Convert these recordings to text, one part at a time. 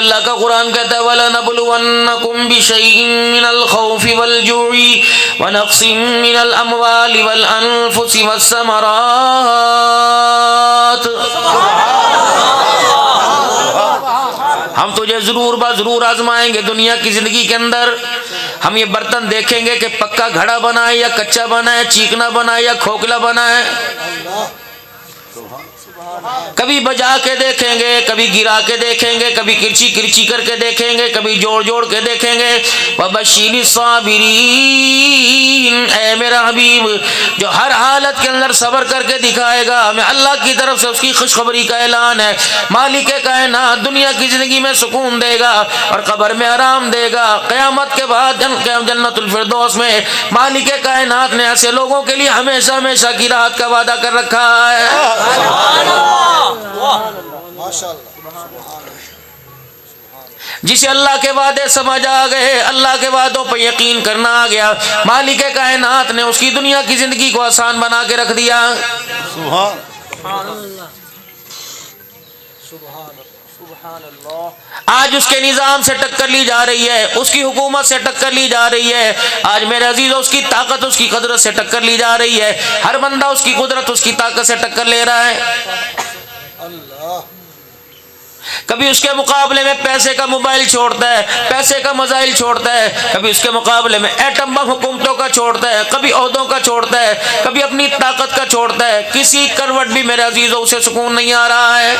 اللہ کا قرآن کہتا ہے وَلَنَبْلُوَنَّكُمْ بِشَيْءٍ مِّنَ الْخَوْفِ وَالْجُوعِ وَنَقْصٍ مِّنَ الْأَمْوَالِ وَالْأَنفُسِ وَالثَّمَرَاتِ. ہم تجھے ضرور ضرور آزمائیں گے دنیا کی زندگی کے اندر. ہم یہ برتن دیکھیں گے کہ پکا گھڑا بنا ہے یا کچا بنا ہے، چیکنا بنا ہے یا کھوکھلا بنا ہے. کبھی بجا کے دیکھیں گے، کبھی گرا کے دیکھیں گے، کبھی کرچی کرچی کر کے دیکھیں گے، کبھی جوڑ جوڑ کے دیکھیں گے. وَبَشِّرِ الصَّابِرِينَ، اے میرا حبیب جو ہر حالت کے اندر صبر کر کے دکھائے گا، میں اللہ کی طرف سے اس کی خوشخبری کا اعلان ہے. مالک کائنات دنیا کی زندگی میں سکون دے گا اور قبر میں آرام دے گا. قیامت کے بعد جنت الفردوس میں مالک کائنات نے ایسے لوگوں کے لیے ہمیشہ ہمیشہ کی راحت کا وعدہ کر رکھا ہے. جسے اللہ کے وعدے سمجھ آ گئے، اللہ کے وعدوں پہ یقین کرنا آ گیا، مالک کائنات نے اس کی دنیا کی زندگی کو آسان بنا کے رکھ دیا. سبحان اللہ. آج اس کے نظام سے ٹکر لی جا رہی ہے، اس کی حکومت سے ٹکر لی جا رہی ہے. آج میرے عزیزوں اس کی طاقت، اس کی قدرت سے ٹکر لی جا رہی ہے. ہر بندہ اس کی قدرت، اس کی طاقت سے ٹکر لے رہا ہے. کبھی اس کے مقابلے میں پیسے کا موبائل چھوڑتا ہے، پیسے کا میزائل چھوڑتا ہے. کبھی اس کے مقابلے میں ایٹم بم حکومتوں کا چھوڑتا ہے، کبھی عہدوں کا چھوڑتا ہے، کبھی اپنی طاقت کا چھوڑتا ہے. کسی کروٹ بھی میرے عزیزوں اسے سکون نہیں آ رہا ہے.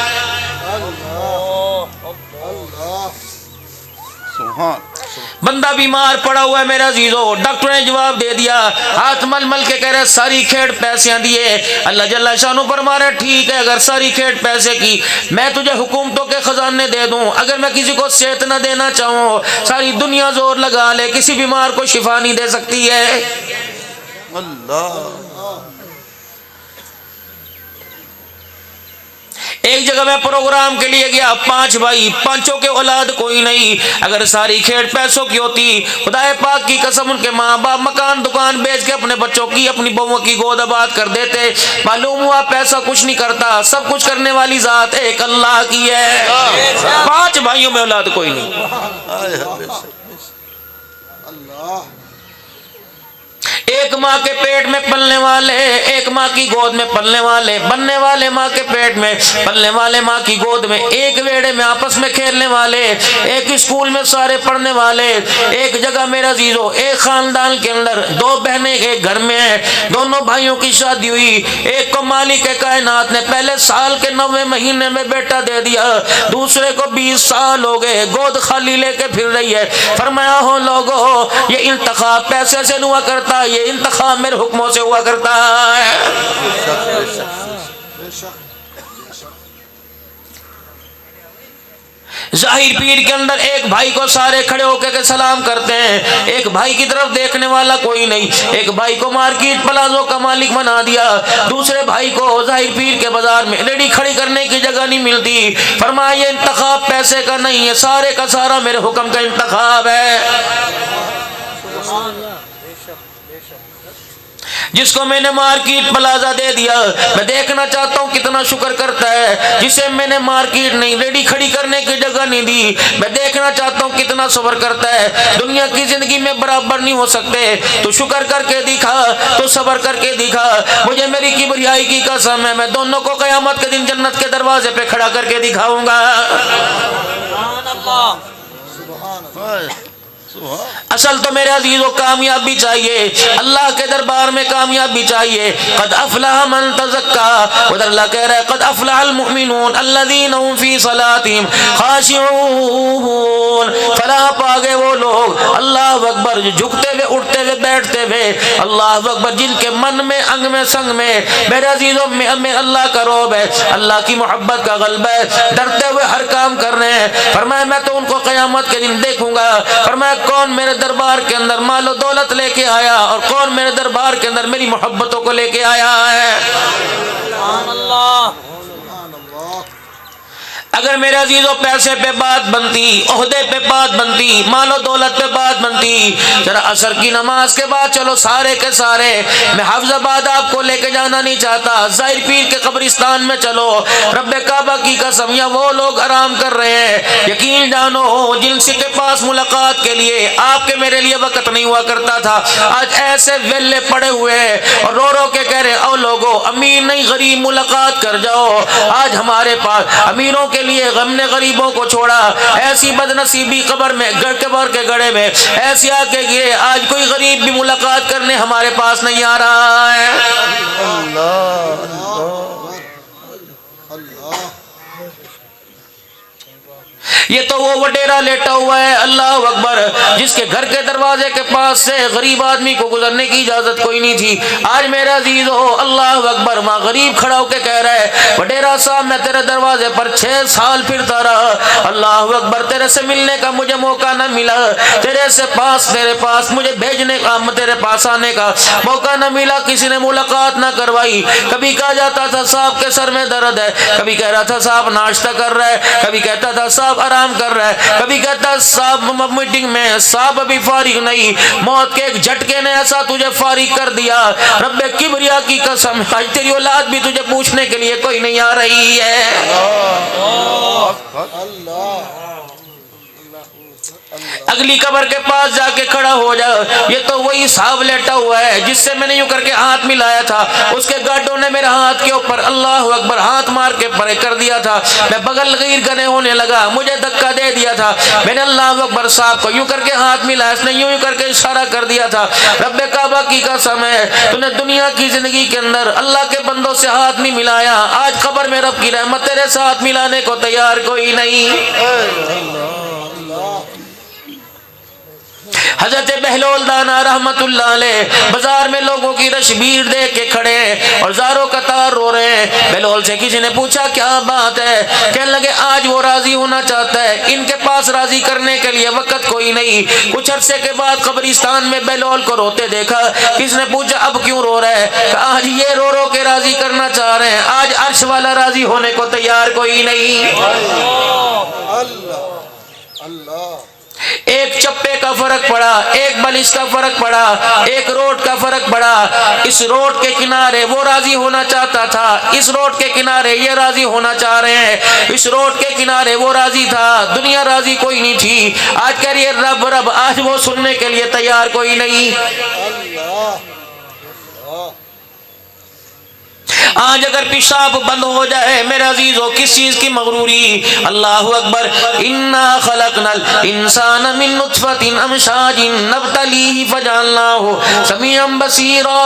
بندہ بیمار پڑا ہوا ہے میرے عزیزو، ڈاکٹر نے جواب دے دیا، ہاتھ مل مل کے کہہ رہے ساری کھیڑ پیسے دیے. اللہ جل شانہ فرما رہے ٹھیک ہے، اگر ساری کھیڑ پیسے کی میں تجھے حکومتوں کے خزانے دے دوں، اگر میں کسی کو صحت نہ دینا چاہوں، ساری دنیا زور لگا لے، کسی بیمار کو شفا نہیں دے سکتی ہے. اللہ. ایک جگہ میں پروگرام کے لیے گیا، 5 بھائی، 5 کے اولاد کوئی نہیں. اگر ساری کھیڑ پیسوں کی ہوتی، خدا پاک کی قسم ان کے ماں باپ مکان دکان بیچ کے اپنے بچوں کی، اپنی بہووں کی گود آباد کر دیتے. معلوم ہوا پیسہ کچھ نہیں کرتا، سب کچھ کرنے والی ذات ایک اللہ کی ہے. 5 بھائیوں میں اولاد کوئی نہیں. اللہ. ایک ماں کے پیٹ میں پلنے والے، ایک ماں کی گود میں پلنے والے، بننے والے ماں کے پیٹ میں، پلنے والے ماں کی گود میں، ایک ویڑے میں آپس میں کھیلنے والے، ایک اسکول میں سارے پڑھنے والے. ایک جگہ میرا عزیزو، ایک خاندان کے اندر 2 بہنیں ایک گھر میں ہیں، دونوں بھائیوں کی شادی ہوئی. ایک کو مالک کائنات نے پہلے سال کے 9ویں مہینے میں بیٹا دے دیا، دوسرے کو 20 سال ہو گئے گود خالی لے کے پھر رہی ہے. فرمایا ہو لوگو یہ انتخاب پیسے سے ہوا کرتا، یہ انتخاب میرے حکموں سے ہوا کرتا ہے. ظاہر پیر کے اندر ایک بھائی کو سارے کھڑے ہو کے سلام کرتے ہیں، ایک بھائی کی طرف دیکھنے والا کوئی نہیں. ایک بھائی کو مارکیٹ پلازوں کا مالک بنا دیا، دوسرے بھائی کو ظاہر پیر کے بازار میں ریڑھی کھڑی کرنے کی جگہ نہیں ملتی. فرمایا یہ انتخاب پیسے کا نہیں ہے، سارے کا سارا میرے حکم کا انتخاب ہے. جس کو میں نے مارکیٹ پلازا دے دیا، میں دیکھنا چاہتا ہوں کتنا شکر کرتا ہے. جسے میں نے مارکیٹ نہیں، ریڑھی کھڑی کرنے کی جگہ نہیں دی، میں دیکھنا چاہتا ہوں کتنا صبر کرتا ہے. دنیا کی زندگی میں برابر نہیں ہو سکتے، تو شکر کر کے دکھا، تو صبر کر کے دکھا. مجھے میری کبریائی کی قسم ہے، میں دونوں کو قیامت کے دن جنت کے دروازے پہ کھڑا کر کے دکھاؤں گا. سبحان اللہ. سبحان اللہ. اصل تو میرے عزیزوں کامیابی چاہیے، اللہ کے دربار میں کامیابی چاہیے. قد افلح من تزکا، ادھر اللہ کہہ رہا ہے قد افلح المؤمنون الذین هم فی صلاتهم خاشعون. فلاح پا گئے وہ لوگ، اللہ اکبر، جو جھکتے ہوئے اٹھتے ہوئے بیٹھتے ہوئے، اللہ اکبر، جن کے من میں انگ میں سنگ میں میرے عزیزوں میں اللہ کا روب ہے، اللہ کی محبت کا غلبہ ہے، ڈرتے ہوئے ہر کام کر رہے ہیں. فرمایا میں تو ان کو قیامت کے دن دیکھوں گا. فرمایا کون میرے دربار کے اندر مال و دولت لے کے آیا اور کون میرے دربار کے اندر میری محبتوں کو لے کے آیا ہے. سبحان اللہ. اگر میرے عزیزوں پیسے پہ بات بنتی، عہدے پہ بات بنتی، مال و دولت پہ بات بنتی، ذرا عصر کی نماز کے بعد چلو سارے کے سارے، میں حفظ آباد آپ کو لے کے جانا نہیں چاہتا، ظاہر پیر کے قبرستان میں چلو، رب کعبہ کی قسم یا وہ لوگ آرام کر رہے ہیں، یقین جانو جن سے کے پاس ملاقات کے لیے آپ کے میرے لیے وقت نہیں ہوا کرتا تھا، آج ایسے ویلے پڑے ہوئے ہیں اور رو رو کے کہہ رہے او لوگو امیر نہیں غریب ملاقات کر جاؤ۔ آج ہمارے پاس امیروں کے لیے غم نے غریبوں کو چھوڑا، ایسی بد نصیبی قبر میں قبر کے گڑھے میں ایسی آ کے گرے، آج کوئی غریب بھی ملاقات کرنے ہمارے پاس نہیں آ رہا ہے۔ یہ تو وہ وڈیرا لیٹا ہوا ہے، اللہ اکبر، جس کے گھر کے دروازے کے پاس سے غریب آدمی کو گزرنے کی اجازت کوئی نہیں تھی۔ آج میرے عزیز ہو اللہ اکبر، وہاں غریب کھڑا ہو کے کہہ رہا ہے وڈیرا صاحب میں تیرے دروازے پر 6 سال پھرتا رہا، اللہ اکبر، تیرے سے ملنے کا مجھے موقع نہ ملا، تیرے پاس مجھے بھیجنے کا، تیرے پاس آنے کا موقع نہ ملا، کسی نے ملاقات نہ کروائی۔ کبھی کہا جاتا تھا صاحب کے سر میں درد ہے، کبھی کہہ رہا تھا صاحب ناشتہ کر رہا ہے، کبھی کہتا تھا صاحب آرام کر رہا ہے، کبھی کہتا ہے صاحب میٹنگ میں، صاحب ابھی فارغ نہیں، موت کے ایک جھٹکے نے ایسا تجھے فارغ کر دیا، رب کبریا کی قسم آج تیری اولاد بھی تجھے پوچھنے کے لیے کوئی نہیں آ رہی ہے۔ اگلی قبر کے پاس جا کے کھڑا ہو جا، یہ تو وہی صاحب لیٹا ہوا ہے جس سے میں نے یوں کر کے ہاتھ ملایا تھا، اس کے گاڈوں نے میرے ہاتھ کے اوپر اللہ اکبر ہاتھ مار کے پرے کر دیا تھا، میں بغل غیر گنے ہونے لگا، مجھے دھکا دے دیا تھا، میں نے اللہ اکبر صاحب کو یوں کر کے ہاتھ ملایا، اس نے یوں کر کے اشارہ کر دیا تھا، رب کعبہ کی قسم ہے تو نے دنیا کی زندگی کے اندر اللہ کے بندوں سے ہاتھ نہیں ملایا، آج قبر میں رب کی رحمت تیرے ساتھ ملانے کو تیار کوئی نہیں۔ حضرت بہلول دانا رحمت اللہ علیہ بازار میں لوگوں کی رش بھیڑ دیکھ کے کھڑے ہیں اور زاروں قطار رو رہے ہیں۔ بہلول سے کسی نے پوچھا کیا بات ہے؟ کہنے لگے آج وہ راضی ہونا چاہتا ہے، ان کے پاس راضی کرنے کے لیے وقت کوئی نہیں۔ کچھ عرصے کے بعد قبرستان میں بہلول کو روتے دیکھا، کس نے پوچھا اب کیوں رو رہا ہے؟ کہ آج یہ رو رو کے راضی کرنا چاہ رہے ہیں، آج عرش والا راضی ہونے کو تیار کوئی نہیں۔ ایک چپے کا فرق پڑا، ایک بلش کا فرق پڑا، ایک روڈ کا فرق پڑا، اس روڈ کے کنارے وہ راضی ہونا چاہتا تھا، اس روڈ کے کنارے یہ راضی ہونا چاہ رہے ہیں، اس روڈ کے کنارے وہ راضی تھا، دنیا راضی کوئی نہیں تھی، آج کہہ رہی ہے رب رب، آج وہ سننے کے لیے تیار کوئی نہیں۔ آج اگر پیشاب بند ہو جائے میرے عزیزوں کس چیز کی مغروری؟ اللہ اکبر، انا خلقنا الانسان من نطفۃ امشاج نبتلیہ فجعلناہ سمیعا بصیرا۔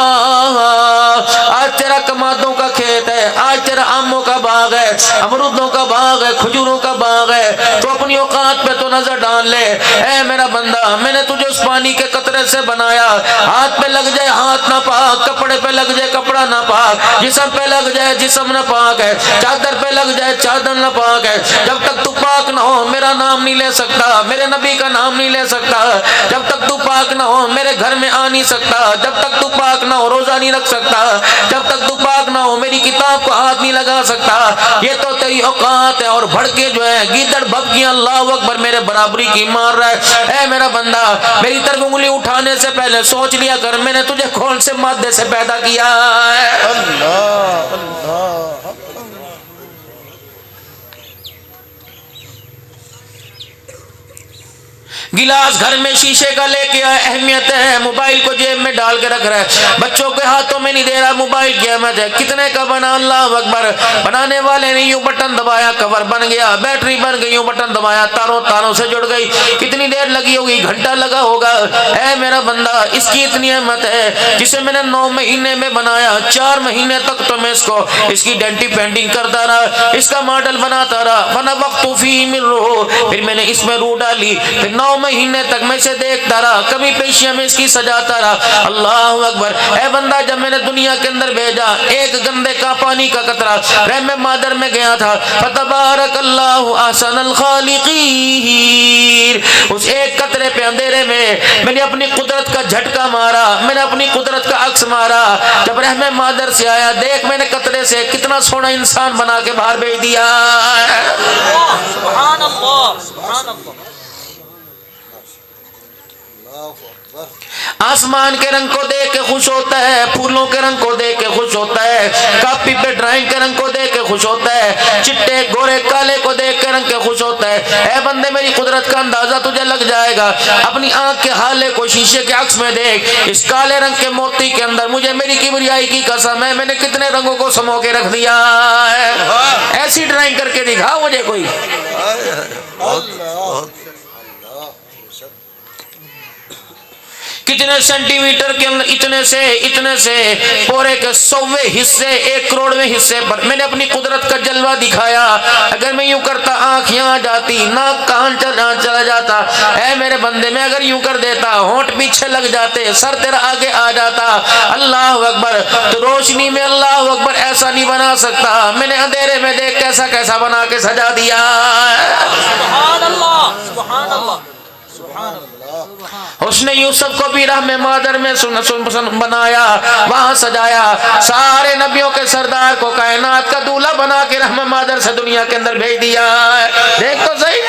آج تیرا کمادوں کا کھیت ہے، آج تیرا آموں کا باغ ہے، امرودوں کا باغ ہے، کھجوروں کا باغ ہے، تو اپنی اوقات پہ تو نظر ڈال لے، اے میرا بندہ میں نے تجھے اس پانی کے قطرے سے بنایا، ہاتھ پہ لگ جائے ہاتھ نہ پاک، کپڑے پہ لگ جائے کپڑا نہ پاک، جسم پہ لگ جائے جسم نہ پاک ہے، چادر پہ لگ جائے چادر نہ پاک ہے، جب تک تو پاک نہ ہو میرا نام نہیں لے سکتا، میرے نبی کا نام نہیں لے سکتا، جب تک تو پاک نہ ہو میرے گھر میں آ نہیں سکتا، جب تک تو پاک نہ ہو روزہ نہیں رکھ سکتا، جب تک تو پاک نہ ہو میری کتاب کو ہاتھ نہیں لگا سکتا، یہ تو تیری اوقات ہے، اور بھڑ کے جو ہے گیدڑ بھبکیاں اللہ اکبر میرے برابری کی مار رہا ہے۔ اے میرا بندہ میری طرف انگلی اٹھانے سے پہلے سوچ لیا کر میں نے تجھے کون سے مادے سے پیدا کیا ہے۔ گلاس گھر میں شیشے کا لے کے آئے، اہمیت ہے، موبائل کو جیب میں ڈال کے رکھ رہا ہے، بچوں کے ہاتھوں میں نہیں دے رہا، موبائل کی اہمیت ہے، کتنے کا بنا اللہ اکبر، بنانے والے نے یوں بٹن دبایا کور بن گیا، بیٹری بن گئی، یوں بٹن دبایا تاروں سے جڑ گئی، کتنی دیر لگی ہوگی؟ گھنٹہ لگا ہوگا۔ اے میرا بندہ اس کی اتنی اہمیت ہے جسے میں نے 9 مہینے میں بنایا، 4 مہینے تک تو میں اس کی ڈینٹی پینٹنگ کرتا رہا، اس کا ماڈل بناتا رہا، فنفخت فیہ من روح، پھر میں نے اس میں روح ڈالی، پھر 9 مہینے تک میں اسے دیکھتا رہا، کبھی پیشیاں میں اس کی سجاتا رہا۔ اللہ اکبر، اے بندہ جب میں نے دنیا کے اندر بھیجا ایک گندے کا پانی کا قطرہ رحم مادر میں گیا تھا، فتبارک اللہ احسن الخالقین، اس ایک قطرے پہ اندھیرے میں میں نے اپنی قدرت کا جھٹکا مارا، میں نے اپنی قدرت کا عکس مارا، جب رحم مادر سے آیا دیکھ میں نے قطرے سے کتنا سونا انسان بنا کے باہر بھیج دیا۔ سبحان اللہ، سبحان اللہ۔ آسمان کے رنگ کو دیکھ کے خوش ہوتا ہے، پھولوں کے رنگ کو دیکھ کے خوش ہوتا ہے، کاپی پہ ڈرائنگ کے رنگ کو دیکھ کے خوش ہوتا ہے، چٹے گورے کالے کو دیکھ کے رنگ کے خوش ہوتا ہے۔ اے بندے میری قدرت کا اندازہ تجھے لگ جائے گا، اپنی آنکھ کے حالے کو شیشے کے عکس میں دیکھ، اس کالے رنگ کے موتی کے اندر مجھے میری کبریائی کی قسم ہے میں نے کتنے رنگوں کو سمو کے رکھ دیا ہے۔ ایسی ڈرائنگ کر کے دکھا مجھے کوئی۔ کتنے سینٹی میٹر کے اندر اتنے سے پورے کے 100ویں حصے 1 کروڑویں حصے پر میں نے اپنی قدرت کا جلوہ دکھایا۔ اگر میں یوں کرتا آنکھ یہاں جاتی، ناک کان چلا جاتا، اے میرے بندے میں اگر یوں کر دیتا ہونٹ پیچھے لگ جاتے، سر تیرا آگے آ جاتا۔ اللہ اکبر، تو روشنی میں اللہ اکبر ایسا نہیں بنا سکتا، میں نے اندھیرے میں دیکھ کیسا بنا کے سجا دیا۔ سبحان اللہ، سبحان اللہ، سبحان اللہ۔ حسن یوسف کو بھی رحم مادر میں بنایا، وہاں سجایا، سارے نبیوں کے سردار کو کائنات کا دولہا بنا کے رحم مادر سے دنیا کے اندر بھیج دیا۔ دیکھ تو صحیح،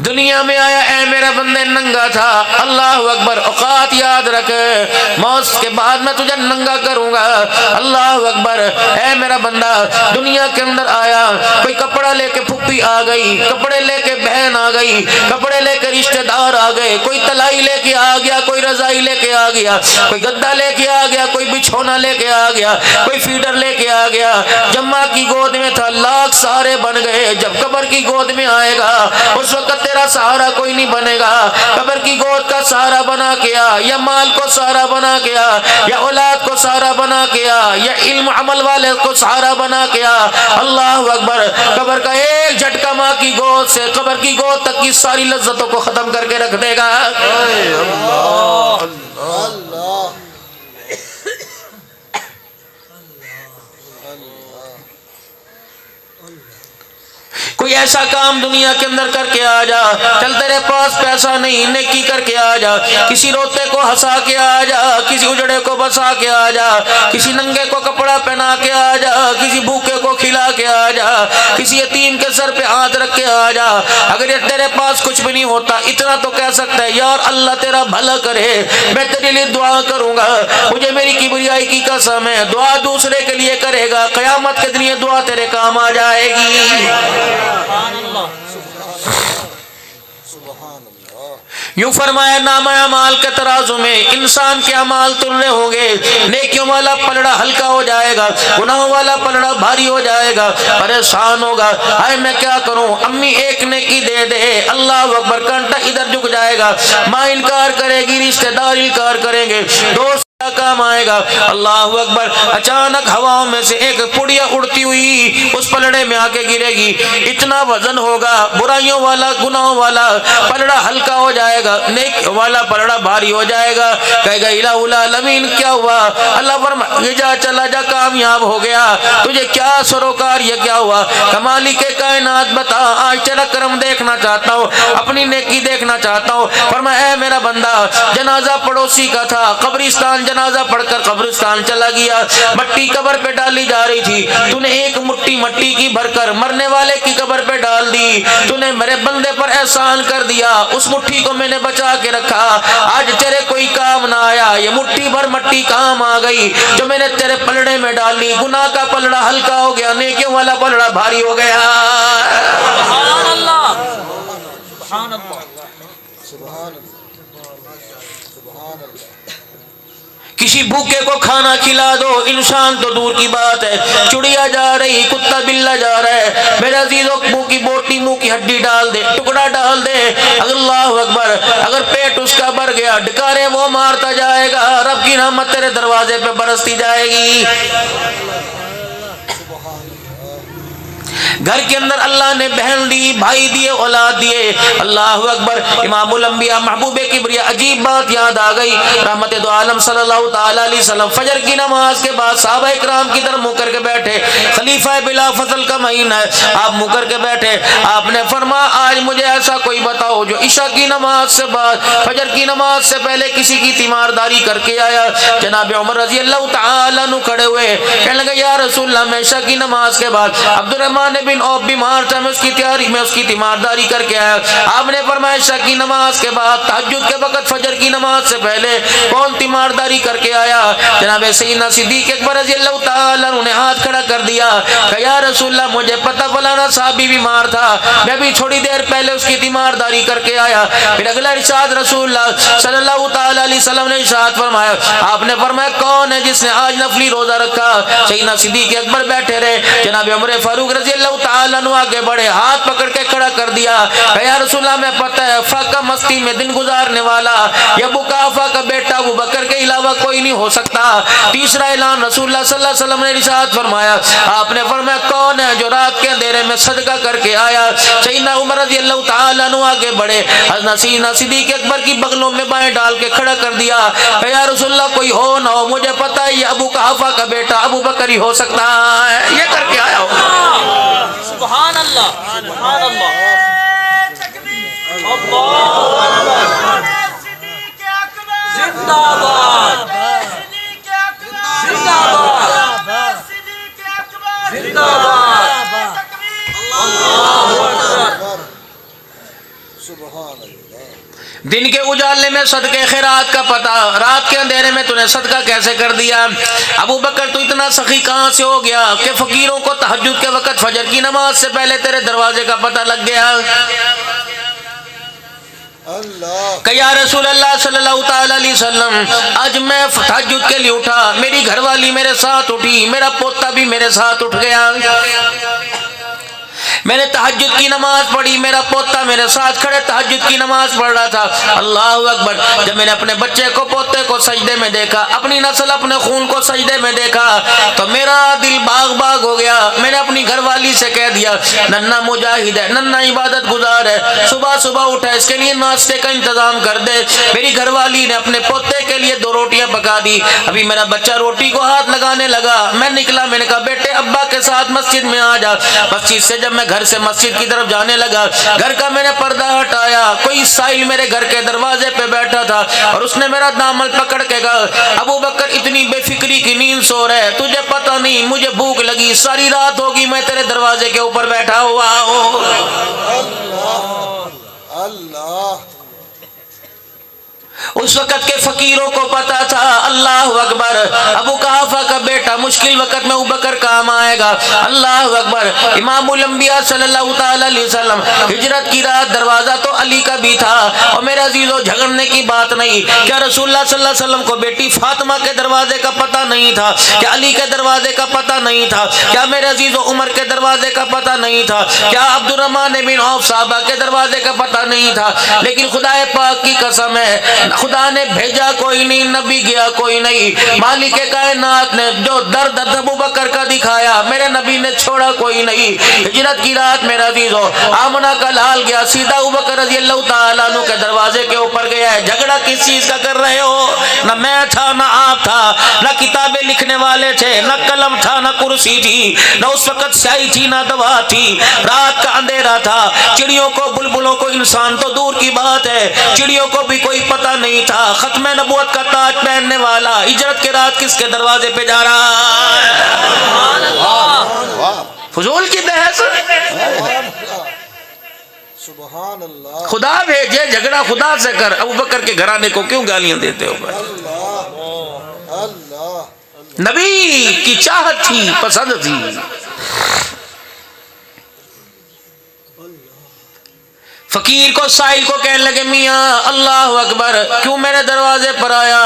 دنیا میں آیا اے میرا بندے ننگا تھا، اللہ اکبر، اوقات یاد رکھ، موت کے بعد میں تجھے ننگا کروں گا، اللہ اکبر۔ اے میرا بندہ دنیا کے اندر آیا، کوئی کپڑا لے کے پھپھی آ گئی، کپڑے لے کے بہن آ گئی، کپڑے لے کے رشتہ دار آ گئے، کوئی تلائی لے کے آ گیا، کوئی رضائی لے کے آ گیا، کوئی گدا لے کے آ گیا، کوئی بچھونا لے کے آ گیا، کوئی فیڈر لے کے آ گیا۔ جب ماں کی گود میں تھا لاکھ سہارے بن گئے، جب قبر کی گود میں آئے گا اس وقت تیرا سہارا کوئی نہیں بنے گا۔ قبر کی گود کا سہارا بنا کیا، یا مال کو سہارا بنا کیا، یا اولاد کو سہارا بنا کیا، یا علم عمل والے کو سہارا بنا کیا، اللہ اکبر۔ قبر کا ایک جھٹکا ماں کی گود سے قبر کی گود تک کی ساری لذتوں کو ختم کر کے رکھ دے گا۔ کوئی ایسا کام دنیا کے اندر کر کے آ جا، چل تیرے پاس پیسہ نہیں، نیکی کر کے آ جا، کسی روتے کو ہنسا کے آ جا، کسی اجڑے کو بسا کے آ جا، کسی ننگے کو کپڑا پہنا کے آ جا، کسی بھوکے کو کھلا کے آ جا، کسی یتیم کے سر پہ ہاتھ رکھ کے آ جا۔ اگر یہ تیرے پاس کچھ بھی نہیں ہوتا اتنا تو کہہ سکتا ہے یار اللہ تیرا بھلا کرے، میں تیرے لیے دعا کروں گا، مجھے میری کبریائی کی قسم ہے دعا دوسرے کے لیے کرے گا، قیامت کے دن یہ دعا تیرے کام آ جائے گی۔ یوں فرمایا نامہ اعمال کے ترازو میں انسان کے اعمال تلنے ہوں گے، نیکیوں والا پلڑا ہلکا ہو جائے گا، گناہوں والا پلڑا بھاری ہو جائے گا، پریشان ہوگا، ہائے میں کیا کروں، امی ایک نیکی دے دے، اللہ اکبر، کانٹا ادھر جھک جائے گا، ماں انکار کرے گی، رشتہ دار انکار کریں گے، دوست کام آئے گا، اللہ اکبر۔ اچانک ہواؤں میں سے ایک پڑیا اڑتی ہوئی اس پلڑے میں آ کے گرے گی، اتنا وزن ہوگا، برائیوں والا گناہوں والا پلڑا ہلکا ہو جائے گا، نیک والا پلڑا بھاری ہو جائے گا، کہے گا الہ العالمین کیا ہوا، اللہ فرمائے جا چلا جا کامیاب ہو گیا، تجھے کیا سروکار یہ کیا ہوا، کمالی کے کائنات بتا آج تیرا کرم دیکھنا چاہتا ہوں، اپنی نیکی دیکھنا چاہتا ہوں۔ فرمایا اے میرا بندہ جنازہ پڑوسی کا تھا، قبرستان جنازہ پڑھ کر قبرستان چلا گیا، مٹی قبر پہ ڈالی جا رہی تھی، تو نے ایک مٹھی مٹی کی بھر کر مرنے والے کی قبر پہ ڈال دی، تو نے میرے بندے پر احسان کر دیا، اس مٹھی کو میں نے بچا کے رکھا، آج تیرے کوئی کام نہ آیا، یہ مٹھی بھر مٹی کام آ گئی جو میں نے تیرے پلڑے میں ڈالی، گناہ کا پلڑا ہلکا ہو گیا، نیکیوں والا پلڑا بھاری ہو گیا۔ سبحان اللہ، سبحان اللہ، سبحان اللہ۔ کسی بھوکے کو کھانا کھلا دو، انسان تو دور کی بات ہے، چڑیا جا رہی، کتا بلا جا رہا ہے، میرے عزیزوں منہ کی بوٹی منہ کی ہڈی ڈال دے، ٹکڑا ڈال دے، اللہ اکبر، اگر پیٹ اس کا بھر گیا ڈکارے وہ مارتا جائے گا، رب کی رحمت تیرے دروازے پہ برستی جائے گی۔ گھر کے اندر اللہ نے بہن دی، بھائی دیے، اولاد دیے. اللہ اکبر. امام الانبیاء محبوب کبریا عجیب بات یاد آ گئی. رحمت دو عالم صلی اللہ تعالی علیہ وسلم فجر کی نماز کے بعد صحابہ اکرام کی طرف منہ کر کے بیٹھے. خلیفہ بلا فضل کا مہینہ ہے، آپ منہ کر کے بیٹھے. آپ نے فرمایا آج مجھے ایسا کوئی بتاؤ جو عشاء کی نماز سے بعد فجر کی نماز سے پہلے کسی کی تیمارداری کر کے آیا. جناب عمر رضی اللہ تعالی عنہ کھڑے ہوئے کہنے لگے یا رسول اللہ میں عشاء کی نماز کے بعد عبد الرحمن بن عوف بیمار تھا، میں اس کی تیاری میں اس کی تیمارداری کر کے آیا. آپ نے فرمایا عشاء کی نماز کے بعد تہجد کے وقت فجر کی نماز سے پہلے کون تیمارداری کر کے آیا؟ جناب سیدنا صدیق اکبر رضی اللہ تعالی عنہ نے ہاتھ کھڑا کر دیا کہ یا رسول اللہ مجھے پتہ فلانا صحابی بیمار تھا، میں بھی تھوڑی دیر پہلے اس کی تیمارداری کر کے آیا. پھر اگلا ارشاد رسول اللہ صلی اللہ تعالی علیہ وسلم نے ارشاد فرمایا، آپ نے فرمایا کون ہے جس نے آج نفلی روزہ رکھا؟ سیدنا صدیق اکبر بیٹھے رہے. جناب عمر فاروق رضی اللہ تعالی عنہ آگے بڑھے، ہاتھ پکڑ کے کھڑا کر دیا کہ یا رسول اللہ میں پتہ ہے فاقہ مستی میں دن گزارنے والا یہ ابو قحافہ کا بیٹا ابو بکر کے علاوہ کوئی نہیں ہو سکتا. تیسرا اعلان رسول اللہ صلی اللہ علیہ وسلم نے ارشاد فرمایا، آپ نے فرمایا کون ہے جو رات کے اندھیرے میں صدقہ کر کے آیا؟ سیدنا عمر رضی اللہ تعالی عنہ آگے بڑھے، حضرت سیدنا صدیق اکبر کی بغلوں میں بائیں ڈال کے کھڑا کر دیا کہ یا رسول اللہ کوئی ہو نہ ہو مجھے پتہ ہے یہ ابو قحافہ کا بیٹا ابو بکر ہی ہو سکتا ہے، یہ کر کے آیا ہو. سبحان اللہ سبحان اللہ اللہ زندہ باد زندہ باد زندہ باد اللہ اکبر. دن کے اجالے میں صدقے خیرات کا پتہ، رات کے اندھیرے میں تو نے صدقہ کیسے کر دیا؟ ابو بکر تو اتنا سخی کہاں سے ہو گیا کہ فقیروں کو تہجد کے وقت فجر کی نماز سے پہلے تیرے دروازے کا پتہ لگ گیا کہ یا رسول اللہ صلی اللہ تعالی علیہ وسلم آج میں تہجد کے لیے اٹھا، میری گھر والی میرے ساتھ اٹھی، میرا پوتا بھی میرے ساتھ اٹھ گیا، میں نے تہجد کی نماز پڑھی، میرا پوتا میرے ساتھ کھڑے تہجد کی نماز پڑھ رہا تھا. اللہ اکبر. جب میں نے اپنے بچے کو پوتے کو سجدے میں دیکھا، اپنی نسل اپنے خون کو سجدے میں دیکھا تو میرا دل باغ باغ ہو گیا. میں نے اپنی گھر والی سے کہہ دیا ننھا مجاہد ہے، ننھا عبادت گزار ہے، صبح صبح اٹھا اس کے لیے ناشتے کا انتظام کر دے. میری گھر والی نے اپنے پوتے کے لیے 2 روٹیاں پکا دی. ابھی میرا بچہ روٹی کو ہاتھ لگانے لگا، میں نکلا، میں نے کہا بیٹے ابا کے ساتھ مسجد میں آ جا. مسجد سے جب میں گھر سے مسجد کی طرف جانے لگا، گھر کا میں نے پردہ ہٹایا، کوئی سائل میرے گھر کے دروازے پہ بیٹھا تھا اور اس نے میرا دامن پکڑ کے کہا ابو بکر اتنی بے فکری کی نیند سو رہے، تجھے پتہ نہیں مجھے بھوک لگی، ساری رات ہوگی میں تیرے دروازے کے اوپر بیٹھا ہوا ہوں. اللہ اس وقت کے فقیروں کو پتا تھا اللہ اکبر ابو قحافہ کا بیٹا مشکل وقت میں ابو بکر کام آئے گا. اللہ اکبر. امام الانبیاء صلی اللہ تعالی علیہ وسلم ہجرت کی رات دروازہ تو علی کا بھی تھا. اور میرے عزیزو جھگڑنے کی بات نہیں، کیا رسول اللہ صلی اللہ علیہ وسلم کو بیٹی فاطمہ کے دروازے کا پتہ نہیں تھا؟ کیا علی کے دروازے کا پتہ نہیں تھا؟ کیا میرے عزیزو عمر کے دروازے کا پتہ نہیں تھا؟ کیا عبد الرحمن بن عوف صحابہ کے دروازے کا پتہ نہیں تھا؟ لیکن خدا پاک کی قسم ہے خدا نے بھیجا کوئی نہیں، نبی گیا کوئی نہیں. مالک کائنات نے جو درد ابو بکر کا دکھایا میرے نبی نے چھوڑا کوئی نہیں. ہجرت کی رات میرا عزیز ہو آمنہ کا لال گیا سیدھا ابو بکر رضی اللہ تعالیٰ عنہ کے دروازے کے اوپر گیا ہے. جھگڑا کس چیز کا کر رہے ہو؟ نہ میں تھا نہ آپ تھا، نہ کتابیں لکھنے والے تھے، نہ قلم تھا، نہ کرسی تھی، نہ اس وقت سیاہی تھی، نہ دوا تھی. رات کا اندھیرا تھا، چڑیوں کو بلبلوں کو انسان تو دور کی بات ہے چڑیوں کو بھی کوئی پتہ نہیں تھا. ختم نبوت کا تاج پہننے والا ہجرت کے رات کس کے دروازے پہ جا رہا ہے؟ فضول کی بحث. سبحان اللہ. خدا بھیجے جھگڑا خدا سے کر. ابو بکر کے گھرانے کو کیوں گالیاں دیتے ہو بھائی؟ اللہ نبی کی چاہت تھی، پسند تھی. فقیر کو سائل کو کہنے لگے میاں اللہ اکبر کیوں میرے دروازے پر آیا؟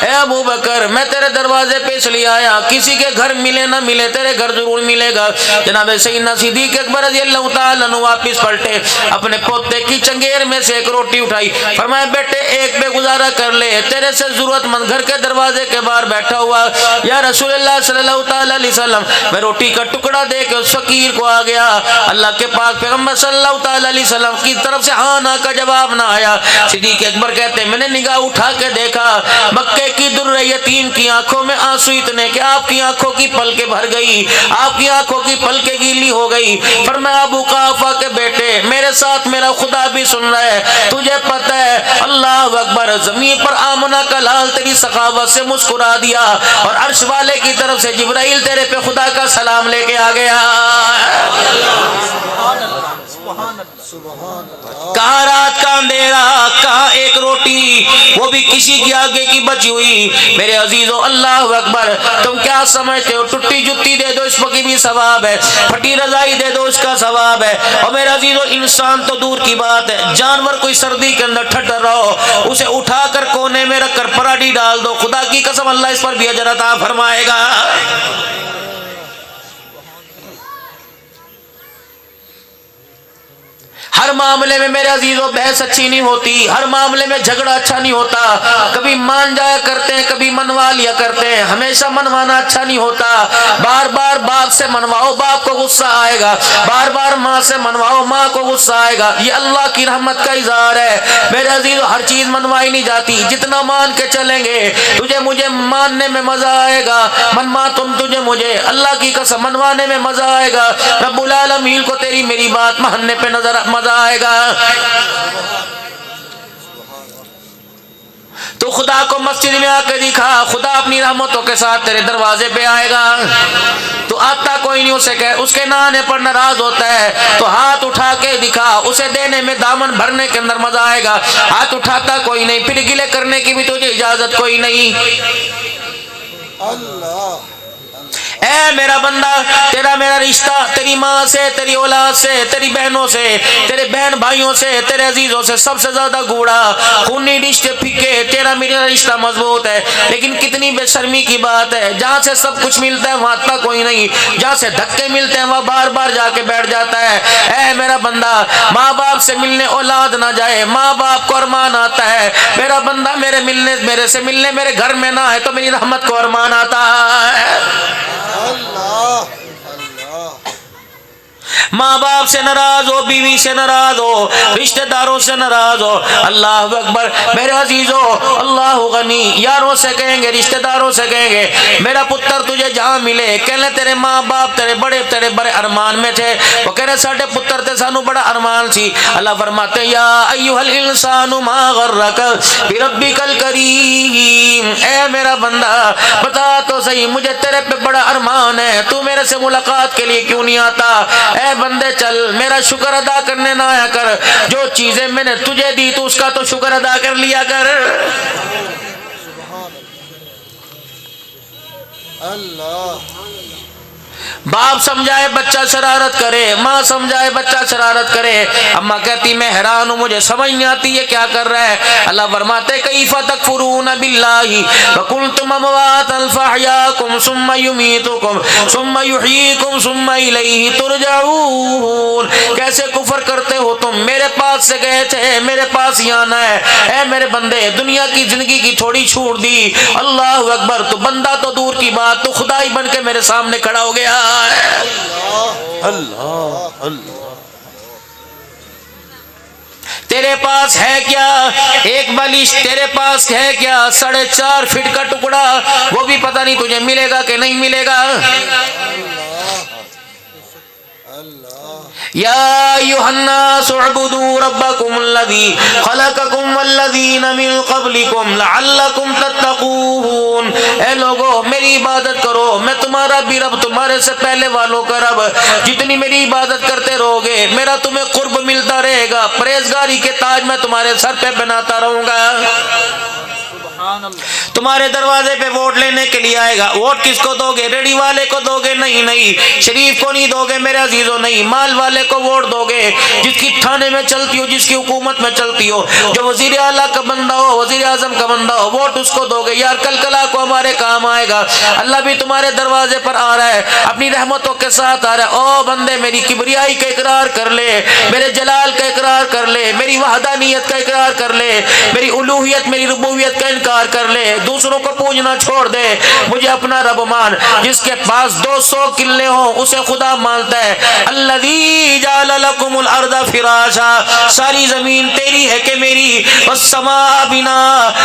اے ابو بکر میں تیرے دروازے پہ اس لیے آیا کسی کے گھر ملے نہ ملے تیرے گھر ضرور ملے گا۔ جناب سیدنا صدیق اکبر رضی اللہ تعالیٰ عنہ واپس پلٹے، اپنے پوتے کی چنگیر میں سے ایک روٹی اٹھائی، فرمایا بیٹے ایک پہ گزارا کر لے، تیرے سے ضرورت مند گھر کے دروازے کے باہر بیٹھا ہوا یا رسول اللہ صلی اللہ تعالیٰ علیہ وسلم۔ میں روٹی کا ٹکڑا دے کے اس فقیر کو آ گیا، اللہ کے پاک پیغمبر صلی اللہ تعالیٰ علیہ وسلم کی طرف سے ہاں نہ کا جواب نہ آیا۔ صدیق اکبر کہتے میں نے نگاہ اٹھا کے دیکھا، مکے کی در یتیم کی آنکھوں میں آنسو اتنے کہ آپ کی آنکھوں کی پلکیں بھر گئی، آپ کی آنکھوں کی پلکیں گیلی ہو گئی۔ فرمایا ابو قحافہ کے بیٹے میرے ساتھ میرا خدا بھی سن رہا ہے، تجھے پتہ ہے اللہ اکبر زمین پر آمنہ کا لال تیری سخاوت سے مسکرا دیا اور عرش والے کی طرف سے جبرائیل تیرے پہ خدا کا سلام لے کے آ گیا۔ کہاں رات کا اندھیرا، کہاں ایک روٹی وہ بھی کسی کی آگے کی بچی ہوئی۔ میرے عزیزو اللہ اکبر تم کیا سمجھتے ہو ٹوٹی جتی دے دو اس کی بھی ثواب ہے، پھٹی رضائی دے دو اس کا ثواب ہے۔ اور میرے عزیزو انسان تو دور کی بات ہے، جانور کوئی سردی کے اندر ٹھٹر رہو اسے اٹھا کر کونے میں رکھ کر پراٹھی ڈال دو، خدا کی قسم اللہ اس پر بھی اجر عطا فرمائے گا۔ ہر معاملے میں میرے عزیزوں بحث اچھی نہیں ہوتی، ہر معاملے میں جھگڑا اچھا نہیں ہوتا، کبھی مان جایا کرتے ہیں کبھی منوا لیا کرتے ہیں، ہمیشہ منوانا اچھا نہیں ہوتا۔ بار بار باپ سے منواؤ باپ کو غصہ آئے گا، بار بار ماں سے منواؤ ماں کو غصہ آئے گا، یہ اللہ کی رحمت کا اظہار ہے۔ میرے عزیزوں ہر چیز منوائی نہیں جاتی، جتنا مان کے چلیں گے تجھے مجھے ماننے میں مزہ آئے گا، منوا تم تجھے مجھے اللہ کی قسم منوانے میں مزہ آئے گا، رب العالمین کو تیری میری بات ماننے پہ مزہ آئے گا۔ تو خدا کو مسجد میں آ کے دکھا، خدا اپنی رحمتوں کے ساتھ تیرے دروازے پہ آئے گا۔ تو آتا کوئی نہیں اسے کہ اس کے نہ آنے پر ناراض ہوتا ہے تو ہاتھ اٹھا کے دکھا، اسے دینے میں دامن بھرنے کے اندر مزہ آئے گا۔ ہاتھ اٹھاتا کوئی نہیں، پھر گلے کرنے کی بھی تجھے اجازت کوئی نہیں۔ اللہ اے میرا بندہ تیرا میرا رشتہ تیری ماں سے، تیری اولاد سے، تیری بہنوں سے، تیرے بہن بھائیوں سے، تیرے عزیزوں سے سب سے زیادہ گوڑا خونی رشتے پھکے، تیرا میرا رشتہ مضبوط ہے، لیکن کتنی بے شرمی کی بات ہے، جہاں سے سب کچھ ملتا ہے وہاں تک کوئی نہیں، جہاں سے دھکے ملتے ہیں وہاں بار بار جا کے بیٹھ جاتا ہے۔ اے میرا بندہ ماں باپ سے ملنے اولاد نہ جائے، ماں باپ کو ارمان آتا ہے، میرا بندہ میرے سے ملنے میرے گھر میں نہ ہے تو میری رحمت کو ارمان آتا ہے۔ اللہ اللہ ماں باپ سے ناراض ہو، بیوی سے ناراض ہو، رشتہ داروں سے ناراض ہو، اللہ اکبر میرے عزیزو اللہ غنی، یاروں سے کہیں گے رشتہ داروں سے کہیں گے میرا پتر تجھے جہاں ملے، کہنے تیرے ماں باپ تیرے بڑے ارمان میں تھے، وہ کہنے ساڑھے پتر تے سانو بڑا ارمان سی۔ اللہ فرماتے یا ایھا الانسان ما غرک بربک الکریم، اے میرا بندہ بتا تو صحیح مجھے تیرے پہ بڑا ارمان ہے، تو میرے سے ملاقات کے لیے کیوں نہیں آتا؟ اے بندے چل میرا شکر ادا کرنے نہ آیا کر، جو چیزیں میں نے تجھے دی تو اس کا تو شکر ادا کر لیا کر۔ اللہ باپ سمجھائے بچہ شرارت کرے، ماں سمجھائے بچہ شرارت کرے، اماں کہتی میں حیران ہوں مجھے سمجھ نہیں آتی یہ کیا کر رہا ہے۔ اللہ فرماتے کیف تکفرون باللہ وکنتم امواتا فاحیاکم ثم یمیتکم ثم یحییکم ثم الیہ ترجعون، کیسے کفر کرتے ہو تم، میرے پاس سے گئے تھے میرے پاس ہی آنا ہے۔ اے میرے بندے دنیا کی زندگی کی تھوڑی چھوڑ دی، اللہ اکبر تو بندہ تو دور کی بات تو خدا ہی بن کے میرے سامنے کھڑا ہو گیا۔ اللہ اللہ تیرے پاس ہے کیا؟ ایک بالش تیرے پاس ہے کیا؟ 4.5 فٹ کا ٹکڑا، وہ بھی پتہ نہیں تجھے ملے گا کہ نہیں ملے گا۔ یا ایھا الناس اعبدوا ربکم الذی خلقکم والذین من قبلکم لعلکم تتقون، اے لوگو میری عبادت کرو، میں تمہارا بھی رب تمہارے سے پہلے والوں کا رب، جتنی میری عبادت کرتے رہو گے میرا تمہیں قرب ملتا رہے گا، پرہیزگاری کے تاج میں تمہارے سر پہ بناتا رہوں گا۔ تمہارے دروازے پہ ووٹ لینے کے لیے آئے گا. ووٹ کس کو دو گے؟ ریڈی والے کو دو گے؟ نہیں نہیں. شریف کو نہیں دو گے میرے عزیزوں؟ نہیں. مال والے کو ووٹ دو گے، جس کی تھانے میں چلتی ہو، جس کی حکومت میں چلتی ہو، جو وزیر اعلیٰ کا بندہ ہو، وزیر اعظم کا بندہ ہو، ووٹ اس کو دو گے. یار کل کلا کو ہمارے کام آئے گا. اللہ بھی تمہارے دروازے پر آ رہا ہے، اپنی رحمتوں کے ساتھ آ رہا ہے. او بندے میری کبریائی کا اقرار کر لے، میرے جلال کا اقرار کر لے، میری وحدانیت کا اقرار کر لے، میری الوہیت میری ربوبیت کا انکار کر لے. دوسروں کو پوجنا چھوڑ دے، مجھے اپنا رب مان. جس کے پاس 200 کلے ہوں اسے خدا مانتا ہے. الذی جعل لکم الارض فراشا، ساری زمین تیری ہے کہ میری. والسماء بنا،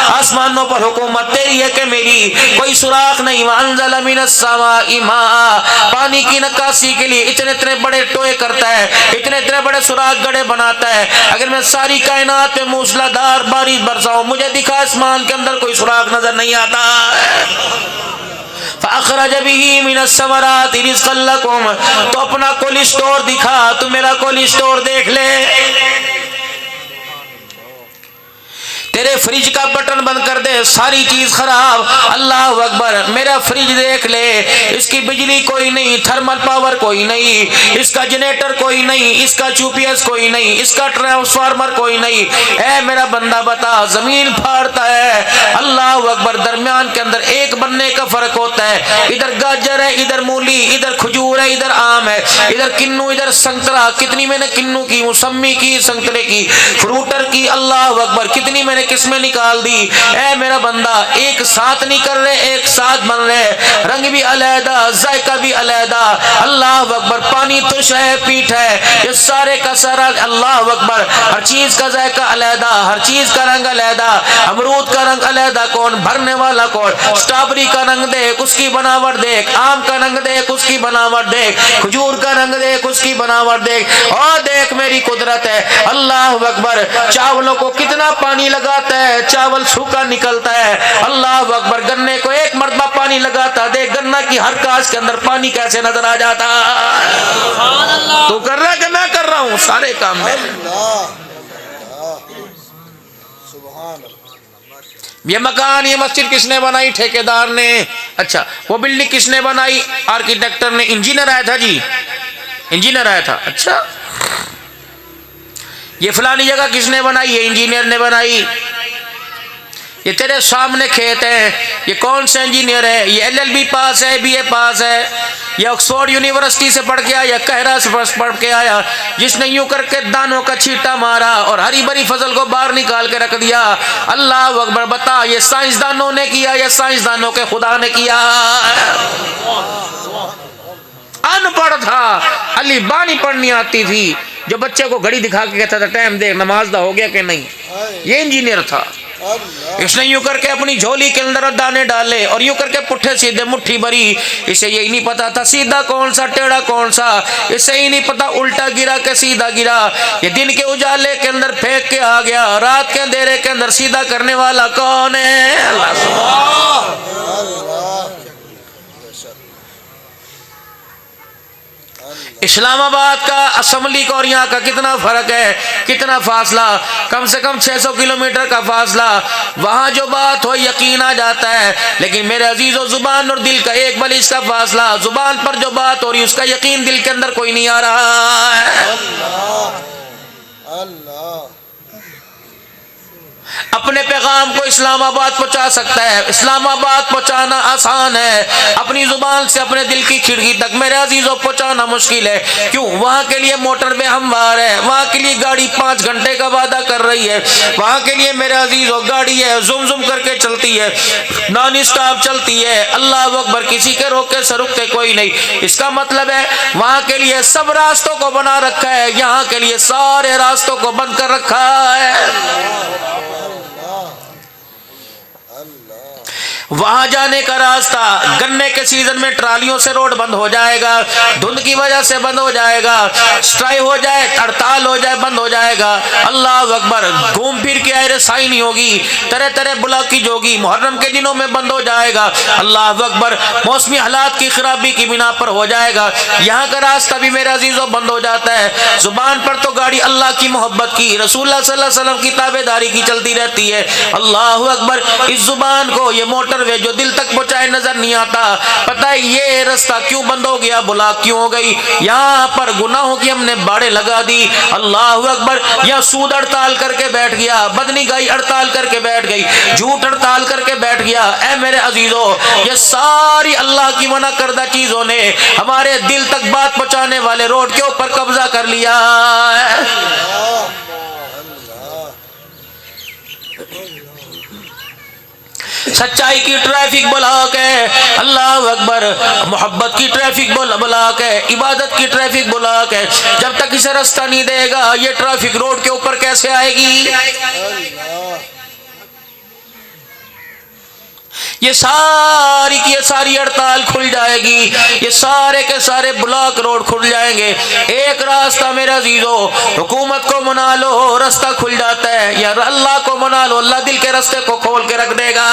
آسمانوں پر حکومت تیری ہے کہ میری. کوئی سوراخ نہیں. وانزل من السماء ماء، پانی کی نکاسی کے لیے اتنے بڑے ٹوئے کرتا ہے، اتنے بڑے سوراخ گڑے بناتا ہے. اگر میں ساری کائنات میں موسلا دھار بارش برساؤں، مجھے دکھا آسمان کے اندر کوئی سوراخ نظر نہیں آتا. فاخرج به من الثمرات رزقا لكم، تو اپنا کول اسٹور دکھا، تو میرا کول اسٹور دیکھ لے. تیرے فریج کا بٹن بند کر دے، ساری چیز خراب. اللہ اکبر. میرا فریج دیکھ لے، اس کی بجلی کوئی نہیں، تھرمل پاور کوئی نہیں، اس کا جنریٹر کوئی نہیں، اس کا GPS کوئی نہیں، اس کا ٹرانسفارمر کوئی نہیں. اے میرا بندہ بتا، زمین پھاڑتا ہے. اللہ اکبر. درمیان کے اندر ایک بننے کا فرق ہوتا ہے. ادھر گاجر ہے، ادھر مولی، ادھر کھجور ہے، ادھر آم ہے، ادھر کنو، ادھر سنترا. کتنی میں نے کنو کی، موسمی کی، سنترے کی، فروٹر کی. اللہ اکبر. کتنی میں نے قسمیں نکال دی. اے میرا بندہ، ایک ساتھ نہیں کر رہے، ایک ساتھ بن رہے. رنگ بھی علیحدہ، ذائقہ بھی علیحدہ. اللہ اکبر. پانی ترش ہے، پیٹ ہے، یہ سارے کا سارا. اللہ اکبر. ہر چیز کا ذائقہ علیحدہ، ہر چیز کا رنگ علیحدہ. امرود کا رنگ علیحدہ، کون بھرنے والا کون. اسٹرابری کا رنگ دیکھ، اس کی بناوٹ دیکھ. آم کا رنگ دیکھ، اس کی بناوٹ دیکھ. کھجور کا رنگ دیکھ، اس کی بناوٹ دیکھ. اور دیکھ میری قدرت ہے. اللہ اکبر. چاولوں کو کتنا پانی لگاتا ہے، چاول سوکھا نکلتا ہے. اللہ اکبر. گنے کو ایک مرتبہ پانی لگاتا، دیکھ گنا کی ہر کاش کے اندر پانی کیسے نظر آ جاتا. تو کر رہا کہ میں کر رہا ہوں سارے کام میں. یہ مکان، یہ مسجد کس نے بنائی؟ ٹھیکیدار نے. اچھا، وہ بلڈنگ کس نے بنائی؟ آرکیٹیکٹر نے. انجینئر آیا تھا جی، انجینئر آیا تھا. اچھا، یہ فلانی جگہ کس نے بنائی؟ یہ انجینئر نے بنائی. یہ تیرے سامنے کھیت ہے، یہ کون سے انجینئر ہے؟ یہ LLB پاس ہے، BA پاس ہے، یہ آکسفورڈ یونیورسٹی سے پڑھ کے آیا، قاہرہ سے پڑھ کے آیا، جس نے یوں کر کے دانوں کا چھیٹا مارا اور ہری بری فصل کو باہر نکال کے رکھ دیا. اللہ اکبر. بتا، یہ سائنسدانوں نے کیا یا سائنسدانوں کے خدا نے کیا؟ ان پڑھ تھا، علی بانی پڑھنی آتی تھی، جو بچے کو گھڑی دکھا کے کہتا تھا ٹائم دیکھ، نماز دا ہو گیا کہ نہیں. یہ انجینئر تھا. اس نے یوں کر کے اپنی جھولی کے اندر دانے ڈالے اور یوں کر کے پٹھے سیدھے مٹھی بھری. اسے یہی نہیں پتا تھا سیدھا کون سا ٹیڑھا کون سا، اسے ہی نہیں پتا الٹا گرا کہ سیدھا گرا. یہ دن کے اجالے کے اندر پھینک کے آ گیا، رات کے اندھیرے کے اندر سیدھا کرنے والا کون ہے؟ اسلام آباد کا اسمبلی کا اور یہاں کا کتنا فرق ہے، کتنا فاصلہ، کم سے کم 600 کلومیٹر کا فاصلہ. وہاں جو بات ہو یقین آ جاتا ہے، لیکن میرے عزیزو زبان اور دل کا ایک بلش کا فاصلہ. زبان پر جو بات ہو رہی اس کا یقین دل کے اندر کوئی نہیں آ رہا ہے. اللہ اپنے پیغام کو اسلام آباد پہنچا سکتا ہے. اسلام آباد پہنچانا آسان ہے، اپنی زبان سے اپنے دل کی کھڑکی تک میرے عزیزوں پہنچانا مشکل ہے. کیوں؟ وہاں کے لیے موٹر پہ ہموار ہے، وہاں کے لیے گاڑی 5 گھنٹے کا وعدہ کر رہی ہے. وہاں کے لیے میرے عزیزوں گاڑی ہے، زم زم کر کے چلتی ہے، نان اسٹاپ چلتی ہے. اللہ اکبر. کسی کے روکے سے رکتے کوئی نہیں. اس کا مطلب ہے وہاں کے لیے سب راستوں کو بنا رکھا ہے، یہاں کے لیے سارے راستوں کو بند کر رکھا ہے. وہاں جانے کا راستہ گنے کے سیزن میں ٹرالیوں سے روڈ بند ہو جائے گا, دھند کی وجہ سے بند ہو جائے گا, سٹرائی ہو جائے, ہڑتال ہو جائے, بند ہو جائے گا. اللہ اکبر. گھوم پھر کے آئے رسائی نہیں ہوگی, طرح طرح بلاکیج ہوگی, محرم کے دنوں میں بند ہو جائے گا. اللہ اکبر. موسمی حالات کی خرابی کی بنا پر ہو جائے گا. یہاں کا راستہ بھی میرے عزیزوں بند ہو جاتا ہے. زبان پر تو گاڑی اللہ کی محبت کی, رسول اللہ صلی اللہ علیہ وسلم کی تابع داری کی چلتی رہتی ہے. اللہ اکبر. اس زبان کو یہ موٹر وے جو دل تک پہنچائے نظر نہیں آتا. پتہ ہے یہ رستہ کیوں بند ہو گیا, بلاک کیوں ہو گئی؟ یہاں پر گناہوں کی ہم نے باڑیں لگا دی. اللہ اکبر. یا سود ہڑتال کر کے بیٹھ گیا, بدنگاہی ہڑتال کر کے بیٹھ گئی, جھوٹ ہڑتال کر کے بیٹھ گیا. اے میرے عزیزو, یہ ساری اللہ کی منع کردہ چیزوں نے ہمارے دل تک بات پہنچانے والے روڈ کے اوپر قبضہ کر لیا ہے. سچائی کی ٹریفک بلاک ہے. اللہ اکبر. محبت کی ٹریفک بلاک ہے, عبادت کی ٹریفک بلاک ہے. جب تک اسے راستہ نہیں دے گا یہ ٹریفک روڈ کے اوپر کیسے آئے گی؟ یہ ساری کی ساری ہڑتال کھل جائے گی, یہ سارے کے سارے بلاک روڈ کھل جائیں گے. ایک راستہ میرے عزیزو, حکومت کو منا لو راستہ کھل جاتا ہے, یا اللہ کو منا لو اللہ دل کے راستے کو کھول کے رکھ دے گا.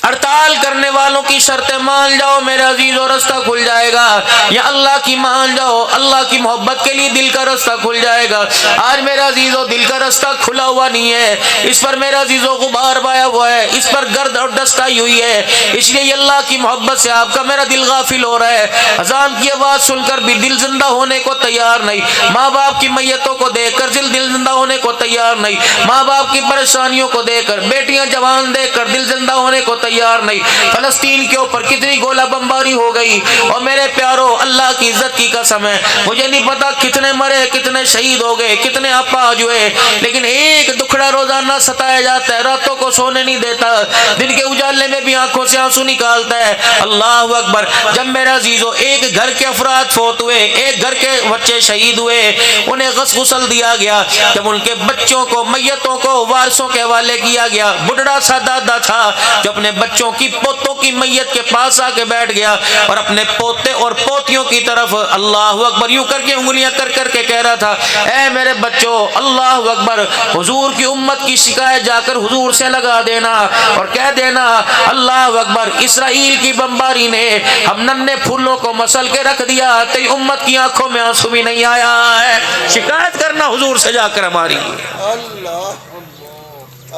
ہڑتال کرنے والوں کی شرطیں مان جاؤ میرے عزیزو, راستہ کھل جائے گا. یا اللہ کی مان جاؤ, اللہ کی محبت کے لیے دل کا راستہ کھل جائے گا. آج میرا عزیزو دل کا راستہ کھلا ہوا نہیں ہے, اس پر میرا عزیزو غبار بایا ہوا ہے, اس پر گرد اور ڈسٹ آئی ہوئی ہے. اس لیے یہ اللہ کی محبت سے آپ کا میرا دل غافل ہو رہا ہے. اذان کی آواز سن کر بھی دل زندہ ہونے کو تیار نہیں, ماں باپ کی میتوں کو دیکھ کر دل زندہ ہونے کو تیار نہیں, ماں باپ کی پریشانیوں کو دیکھ کر, بیٹیاں جوان دیکھ کر دل زندہ ہونے کو تیار نہیں. فلسطین کے اوپر کتنی گولہ بمباری ہو گئی, اور میرے پیارو اللہ کی عزت کی قسم ہے مجھے نہیں پتا کتنے مرے, کتنے شہید ہو گئے, کتنے اپاہج ہوئے, لیکن ایک دکھڑا روزانہ ستایا جاتا ہے, راتوں کو سونے نہیں دیتا, دن کے اجالے میں بھی آنکھوں سے آنسو نکالتا ہے. اللہ اکبر. جب میرا عزیزو ایک گھر کے افراد فوت ہوئے, ایک گھر کے بچے شہید ہوئے, انہیں غسل دیا گیا, جب ان کے بچوں کو میتوں کو وارثوں کے حوالے کیا گیا, بڑھڑا سا دادا تھا جو اپنے بچوں کی پوتوں کی میت کے پاس آ کے بیٹھ گیا اور اپنے پوتے اور پوتیوں کی طرف اللہ اکبر یوں کر کے انگلیاں کر کے کہہ رہا تھا, اے میرے بچوں اللہ اکبر, حضور کی امت کی شکایت جا کر حضور سے لگا دینا اور کہہ دینا اللہ اکبر, اسرائیل کی بمباری نے ہم ننھے پھولوں کو مسل کے رکھ دیا, تیری امت کی آنکھوں میں آنسو بھی نہیں آیا ہے. شکایت کرنا حضور سے جا کر ہماری. اللہ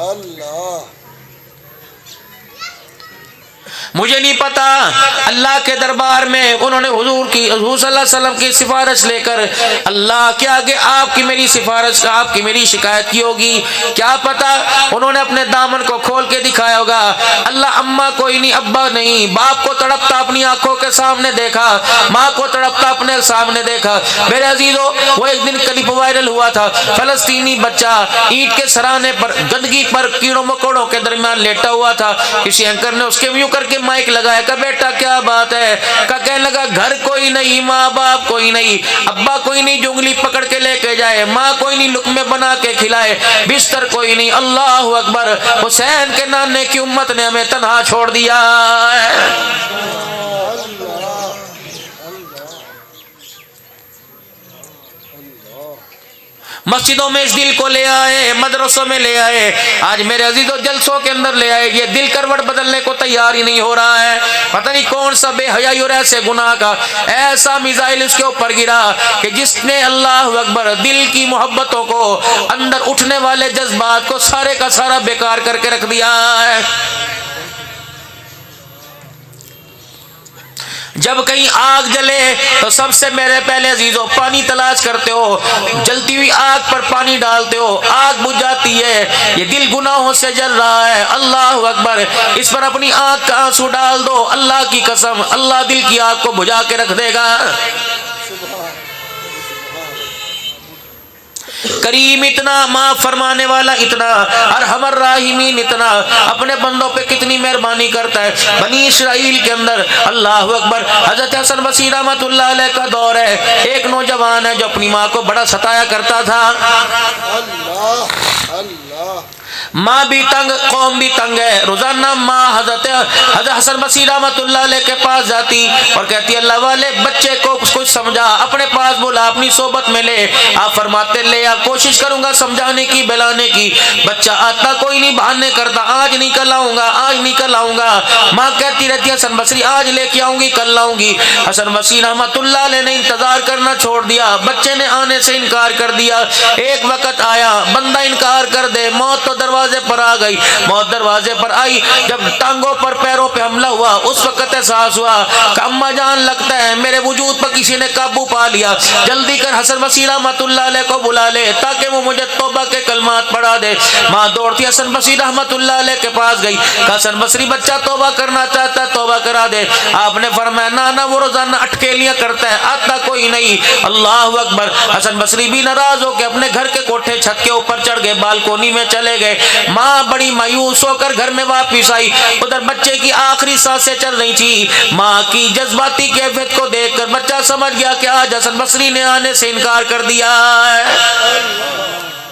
اللہ. مجھے نہیں پتا اللہ کے دربار میں انہوں نے حضور صلی اللہ علیہ وسلم کی سفارش لے کر اللہ کے آگے آپ کی میری سفارش, آپ کی میری شکایت کی ہوگی. کیا پتا انہوں نے اپنے دامن کو کھول کے دکھایا ہوگا. اللہ اماں کوئی نہیں, ابا نہیں, باپ کو تڑپتا اپنی آنکھوں کے سامنے دیکھا, ماں کو تڑپتا اپنے سامنے دیکھا. میرے عزیزو وہ ایک دن کلپ وائرل ہوا تھا, فلسطینی بچہ اینٹ کے سرانے پر گندگی پر کیڑوں مکوڑوں کے درمیان لیٹا ہوا تھا. کسی اینکر نے اس کے یوں کر کے مائک لگایا, کہ بیٹا کیا بات ہے, کہنے لگا گھر کوئی نہیں, ماں باپ کوئی نہیں, ابا کوئی نہیں جو انگلی پکڑ کے لے کے جائے, ماں کوئی نہیں لقمے بنا کے کھلائے, بستر کوئی نہیں. اللہ اکبر. حسین کے نانے کی امت نے ہمیں تنہا چھوڑ دیا ہے. مسجدوں میں اس دل کو لے آئے, مدرسوں میں لے آئے, آج میرے عزیزوں جلسوں کے اندر لے آئے. یہ دل کروٹ بدلنے کو تیار ہی نہیں ہو رہا ہے. پتہ نہیں کون سا بے حیائی اور ایسے گناہ کا ایسا میزائل اس کے اوپر گرا کہ جس نے اللہ اکبر دل کی محبتوں کو, اندر اٹھنے والے جذبات کو سارے کا سارا بیکار کر کے رکھ دیا ہے. جب کہیں آگ جلے تو سب سے میرے پہلے عزیزوں پانی تلاش کرتے ہو, جلتی ہوئی آگ پر پانی ڈالتے ہو, آگ بجھ جاتی ہے. یہ دل گناہوں سے جل رہا ہے. اللہ اکبر. اس پر اپنی آنکھ کا آنسو ڈال دو, اللہ کی قسم اللہ دل کی آگ کو بجھا کے رکھ دے گا. کریم اتنا, معاف فرمانے والا اتنا, ارحم الراحمین اتنا, اپنے بندوں پہ کتنی مہربانی کرتا ہے. بنی اسرائیل کے اندر اللہ اکبر حضرت حسن بصری رحمۃ اللہ علیہ کا دور ہے. ایک نوجوان ہے جو اپنی ماں کو بڑا ستایا کرتا تھا. اللہ اللہ. ماں بھی تنگ، قوم بھی تنگ ہے. روزانہ ماں حضرت حسن بصری رحمۃ اللہ علیہ کے پاس جاتی اور کہتی اللہ والے بچے کو کچھ سمجھا، اپنے پاس بولا، اپنی صحبت میں لے. آپ فرماتے لے آ، کوشش کروں گا سمجھانے کی، بلانے کی. بچہ آتا کوئی نہیں، بہانے کرتا، آج نہیں کل آؤں گا، آج نہیں کل آؤں گا. ماں کہتی رہتی حسن بصری آج لے کے آؤں گی، کل لاؤں گی. حسن بصری رحمۃ اللہ علیہ نے انتظار کرنا چھوڑ دیا، بچے نے آنے سے انکار کر دیا. ایک وقت آیا، بندہ انکار کر دے، موت تو دروازے پر آ گئی. موت دروازے پر آئی، جب ٹانگوں پر پیروں پہ حملہ ہوا اس وقت احساس ہوا کہ اماں جان لگتا ہے میرے وجود پر کسی نے قابو پا لیا. جلدی کر حسن بصری رحمۃ اللہ علیہ کو بلا لے تاکہ وہ مجھے توبہ کے کلمات پڑھا دے. ماں دوڑتی حسن بصری رحمۃ اللہ علیہ کے پاس گئی کہ حسن بصری بچہ توبہ کرنا چاہتا ہے، توبہ کرا دے. آپ نے فرمایا نہ وہ روزانہ اٹکیلیاں کرتا ہے، آتا کوئی نہیں. اللہ اکبر. حسن بصری بھی ناراض ہو کے اپنے گھر کے کوٹھے چھت کے اوپر چڑھ گئے، بالکونی میں چلے گئے. ماں بڑی مایوس ہو کر گھر میں واپس آئی. ادھر بچے کی آخری سانسیں چل رہی تھی. ماں کی جذباتی کیفیت کو دیکھ کر بچہ سمجھ گیا کہ آج حسن بصری نے آنے سے انکار کر دیا ہے.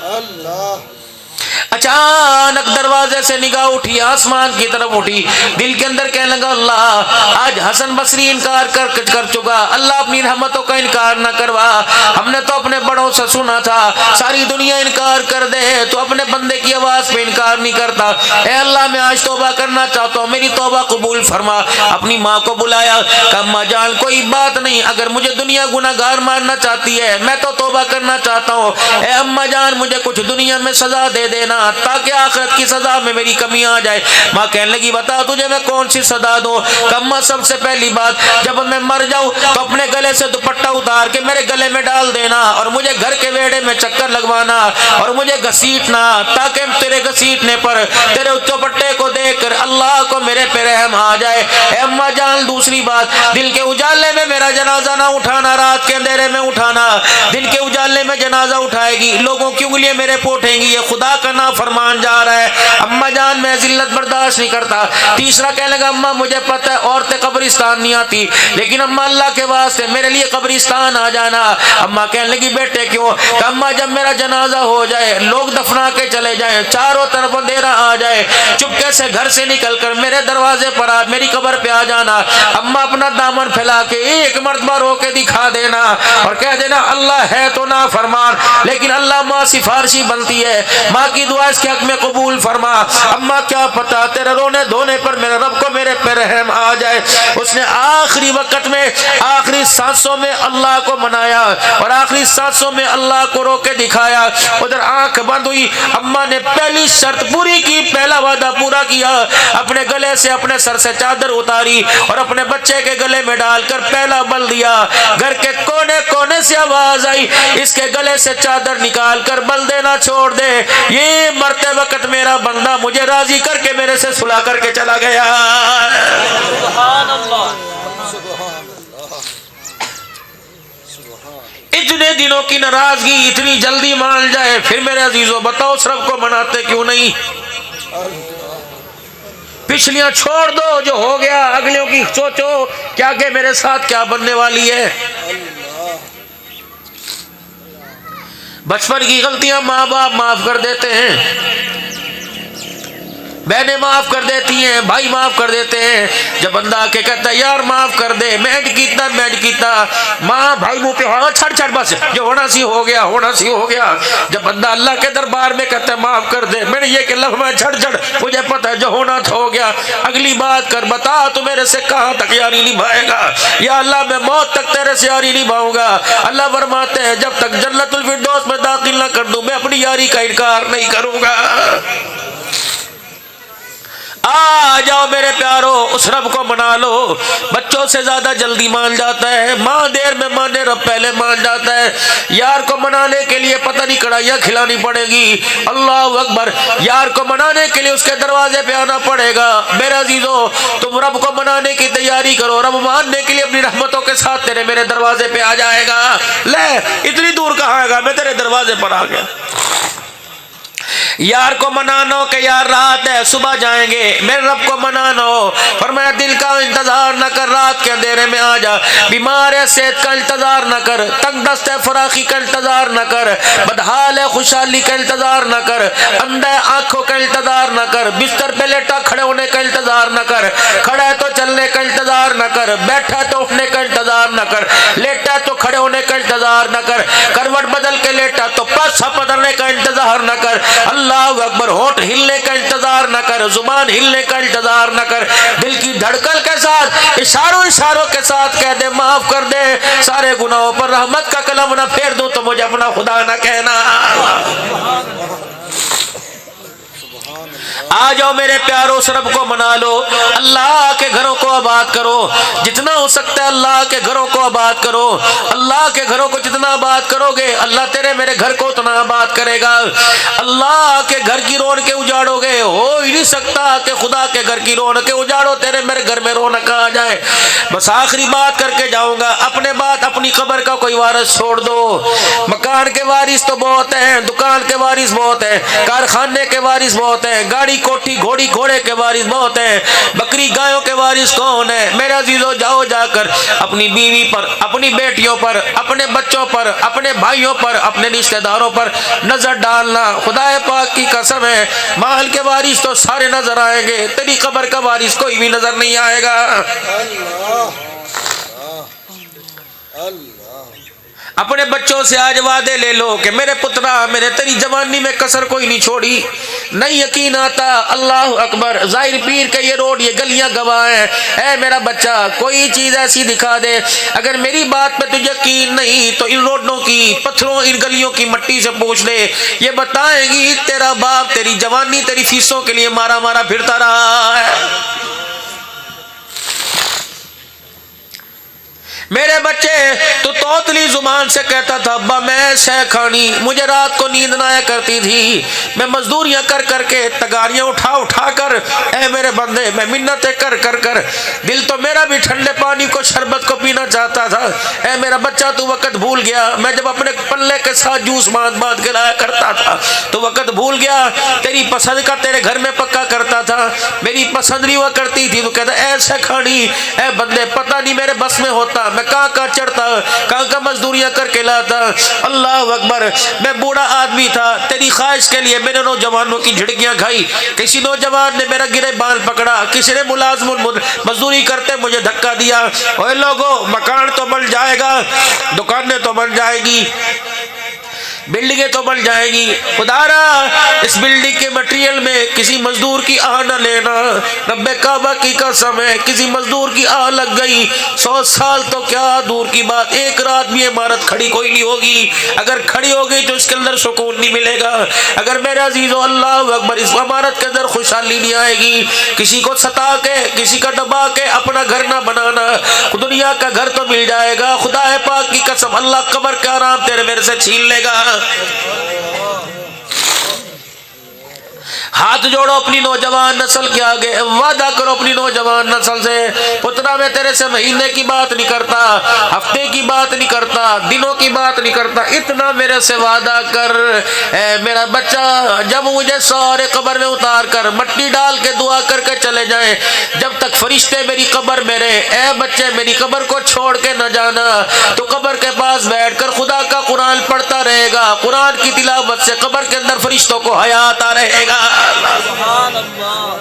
اللہ اچانک دروازے سے نگاہ اٹھی، آسمان کی طرف اٹھی. دل کے اندر کہنے لگا اللہ آج حسن بصری انکار کر چکا، اللہ اپنی رحمتوں کا انکار نہ کروا. ہم نے تو اپنے بڑوں سے سنا تھا ساری دنیا انکار کر دے تو اپنے بندے کی آواز پہ انکار نہیں کرتا. اے اللہ میں آج توبہ کرنا چاہتا ہوں، میری توبہ قبول فرما. اپنی ماں کو بلایا کہ اماں جان کوئی بات نہیں، اگر مجھے دنیا گناہگار ماننا چاہتی ہے میں تو توبہ کرنا چاہتا ہوں. اے اماں جان مجھے کچھ دنیا میں سزا دے دینا تاکہ آخرت کی سزا میں میری کمی آ جائے. ماں کہنے لگی بتا تجھے میں کون سی سزا دوں. کما سب سے پہلی بات جب میں مر جاؤں تو اپنے گلے سے دوپٹہ اتار کے میرے گلے میں ڈال دینا اور مجھے گھر کے ویڑے میں چکر لگوانا اور مجھے گھسیٹنا تاکہ تیرے گھسیٹنے پر تیرے دوپٹے کو دیکھ کر اللہ کو میرے پہ رحم آ جائے. اے اماں جان دوسری بات دل کے اجالے میں میرا جنازہ نہ اٹھانا، رات کے اندھیرے میں اٹھانا. دل کے اجالے میں جنازہ اٹھائے گی، لوگوں کی انگلیاں میرے پوٹیں گی، یہ خدا کا فرمان جا رہا ہے. اماں جان میں ذلت برداشت نہیں کرتا. تیسرا کہنے لگا اماں مجھے پتہ ہے عورتیں قبرستان نہیں آتی لیکن اماں اللہ کے واسطے میرے لیے قبرستان آ جانا. اماں کہنے لگی بیٹے کیوں؟ کہ اماں جب میرا جنازہ ہو جائے لوگ دفنا کے چلے جائیں، چاروں طرف اندھیرا آ جائے، چپکے سے گھر سے نکل کر میرے دروازے پر میری قبر پہ آ جانا. اماں اپنا دامن پھیلا کے ایک مرتبہ رو کے دکھا دینا اور کہہ دینا اللہ ہے تو نا فرمان لیکن اللہ ماں سفارشی بنتی ہے، ماں کی دعا اس کے حق میں قبول فرما. اماں کیا پتا تیرے رونے دھونے پر میرے رب کو میرے پہ رحم آ جائے. اس نے آخری وقت میں آخری سانسوں میں اللہ کو منایا اور آخری سانسوں میں اللہ کو رو کے دکھایا. ادھر آنکھ بند ہوئی، اماں نے پہلی شرط پوری کی، پہلا وعدہ پورا کیا، اپنے گلے سے اپنے سر سے چادر اتاری اور اپنے بچے کے گلے میں ڈال کر پہلا بل دیا. گھر کے کونے کونے سے آواز آئی اس کے گلے سے چادر نکال کر بل دینا چھوڑ دے، یہ مرتے وقت میرا بندہ مجھے راضی کر کے میرے سے صلح کر کے چلا گیا. سبحان اللہ. اتنے دنوں کی ناراضگی اتنی جلدی مان جائے، پھر میرے عزیزوں بتاؤ اس رب کو مناتے کیوں نہیں؟ پچھلیاں چھوڑ دو، جو ہو گیا اگلیوں کی سوچو کہ آگے میرے ساتھ کیا بننے والی ہے. بچپن کی غلطیاں ماں باپ معاف کر دیتے ہیں، بہنیں معاف کر دیتی ہیں، بھائی معاف کر دیتے ہیں. جب بندہ آ کے کہتا ہے یار معاف کر دے، میں کیتا ماں بھائی منہ پہ ہاں چھڑ بس جو ہونا سی ہو گیا. جب بندہ اللہ کے دربار میں کہتا ہے معاف کر دے، میں نے یہ کہ لفظ میں چھڑ مجھے پتہ ہے جو ہونا تھا ہو گیا، اگلی بات کر بتا تو میرے سے کہاں تک یاری نبھائے گا. یا اللہ میں موت تک تیرے سے یاری نبھاؤں گا. اللہ فرماتے ہیں جب تک جنت الفردوس میں داخل نہ کر دوں میں اپنی یاری کا انکار نہیں کروں گا. آ جاؤ میرے پیارو اس رب کو منا لو. بچوں سے زیادہ جلدی مان جاتا ہے، ماں دیر میں مانے رب پہلے مان جاتا ہے. یار کو منانے کے لیے پتہ نہیں کڑھائیاں کھلانی پڑے گی. اللہ اکبر. یار کو منانے کے لیے اس کے دروازے پہ آنا پڑے گا. میرے عزیزو تم رب کو منانے کی تیاری کرو، رب ماننے کے لیے اپنی رحمتوں کے ساتھ تیرے میرے دروازے پہ آ جائے گا. لے اتنی دور کہاں آئے گا، میں تیرے دروازے پر آ گیا. یار کو منانو کہ یار رات ہے صبح جائیں گے، میرے رب کو منانو، فرمایا دل کا انتظار نہ کر، رات کے اندھیرے میں آ جا، بیمار ہے صحت کا انتظار نہ کر، تنگ دست ہے فراخی کا انتظار نہ کر، بدحال ہے خوشحالی کا انتظار نہ کر، اندھا ہے آنکھوں کا انتظار نہ کر، بستر پہ لیٹا کھڑے ہونے کا انتظار نہ کر، کھڑا ہے تو چلنے کا انتظار نہ کر، بیٹھا ہے تو اٹھنے کا انتظار نہ کر، لیٹا ہے تو کھڑے ہونے کا انتظار نہ کر، کروٹ بدل کے لیٹا تو پاسا بدلنے کا انتظار نہ کر، اللہ اکبر، ہونٹ ہلنے کا انتظار نہ کر، زبان ہلنے کا انتظار نہ کر، دل کی دھڑکن کے ساتھ اشاروں کے ساتھ کہہ دے معاف کر دے، سارے گناہوں پر رحمت کا کلم نہ پھیر دوں تو مجھے اپنا خدا نہ کہنا۔ آ جاؤ میرے پیارو، اس رب کو منا لو، اللہ کے گھروں کو آباد کرو، جتنا ہو سکتا ہے اللہ کے گھروں کو آباد کرو، اللہ کے گھروں کو جتنا آباد کرو گے اللہ تیرے میرے گھر کو اتنا آباد کرے گا۔ اللہ کے گھر کی رونقیں اجاڑو گے، ہو ہی نہیں سکتا کہ خدا کے گھر کی رونقیں اجاڑو تیرے میرے گھر میں رونق آ جائے۔ بس آخری بات کر کے جاؤں گا، اپنے بعد اپنی قبر کا کوئی وارث چھوڑ دو۔ مکان کے وارث تو بہت ہیں، دکان کے وارث بہت ہیں، کارخانے کے وارث بہت ہیں، گاڑی کوٹھی گھوڑی گھوڑے کے وارث بہت ہیں، بکری گایوں کے وارث کون ہے؟ میرے عزیزو جاؤ جا کر اپنی بیوی پر، اپنی بیٹیوں پر، اپنے بچوں پر، اپنے بھائیوں پر، اپنے رشتہ داروں پر نظر ڈالنا۔ خدا پاک کی قسم ہے مال کے وارث تو سارے نظر آئیں گے، تیری قبر کا وارث کوئی بھی نظر نہیں آئے گا۔ اپنے بچوں سے آج وعدے لے لو کہ میرے پترا میں نے تیری جوانی میں کسر کوئی نہیں چھوڑی۔ نہیں یقین آتا، اللہ اکبر، ظاہر پیر کے یہ روڈ یہ گلیاں گواہ ہیں، اے میرا بچہ کوئی چیز ایسی دکھا دے، اگر میری بات پہ تجھے یقین نہیں تو ان روڈوں کی پتھروں ان گلیوں کی مٹی سے پوچھ لے، یہ بتائیں گی تیرا باپ تیری جوانی تیری فیسوں کے لیے مارا مارا پھرتا رہا ہے۔ میرے بچے تو توتلی زبان سے کہتا تھا ابا میں سہ کھانی، مجھے رات کو نیند نہ آیا کرتی تھی، میں مزدوریاں کر کر کے تگاریاں اٹھا کر، اے میرے بندے میں منتیں کر دل تو میرا بھی ٹھنڈے پانی کو شربت کو پینا چاہتا تھا۔ اے میرا بچہ تو وقت بھول گیا، میں جب اپنے پلے کے ساتھ جوس باندھ کے لایا کرتا تھا تو وقت بھول گیا، تیری پسند کا تیرے گھر میں پکا کرتا تھا، میری پسند نہیں ہوا کرتی تھی تو کہتا ایسے کھانی، اے بندے پتہ نہیں میرے بس میں ہوتا، میں کہاں چڑھتا، کہاں مزدوریاں کر کے لاتا۔ اللہ اکبر، میں بوڑھا آدمی تھا، تیری خواہش کے لیے میں نے نوجوانوں کی جھڑکیاں کھائی، کسی نوجوان نے میرا گرے بال پکڑا، کسی نے ملازم مزدوری کرتے مجھے دھکا دیا۔ اوے لوگوں، مکان تو بن جائے گا، دکانیں تو بن جائے گی، بلڈنگیں تو بن جائے گی، خدا را اس بلڈنگ کے مٹیریل میں کسی مزدور کی آہ نہ لینا، رب کعبہ کی قسم ہے کسی مزدور کی آہ لگ گئی 100 سال تو کیا دور کی بات، ایک رات بھی عمارت کھڑی کوئی نہیں ہوگی، اگر کھڑی ہوگی تو اس کے اندر سکون نہیں ملے گا، اگر میرے عزیزو اللہ اکبر اس عمارت کے اندر خوشحالی نہیں آئے گی، کسی کو ستا کے کسی کا دبا کے اپنا گھر نہ بنانا، دنیا کا گھر تو مل جائے گا، خدا پاک کی قسم اللہ قبر کا آرام تیرے میرے سے چھین لے گا۔ ہاتھ جوڑو اپنی نوجوان نسل کے آگے، وعدہ کرو اپنی نوجوان نسل سے، پترا میں تیرے سے مہینے کی بات نہیں کرتا، ہفتے کی بات نہیں کرتا، دنوں کی بات نہیں کرتا، اتنا میرے سے وعدہ کر، اے میرا بچہ جب مجھے سارے قبر میں اتار کر مٹی ڈال کے دعا کر کے چلے جائیں، جب تک فرشتے میری قبر میں رہے، اے بچے میری قبر کو چھوڑ کے نہ جانا، تو قبر کے پاس بیٹھ کر خدا کا قرآن پڑھتا رہے گا، قرآن کی تلاوت سے قبر کے اندر فرشتوں کو حیا آتا رہے گا۔ سبحان اللہ،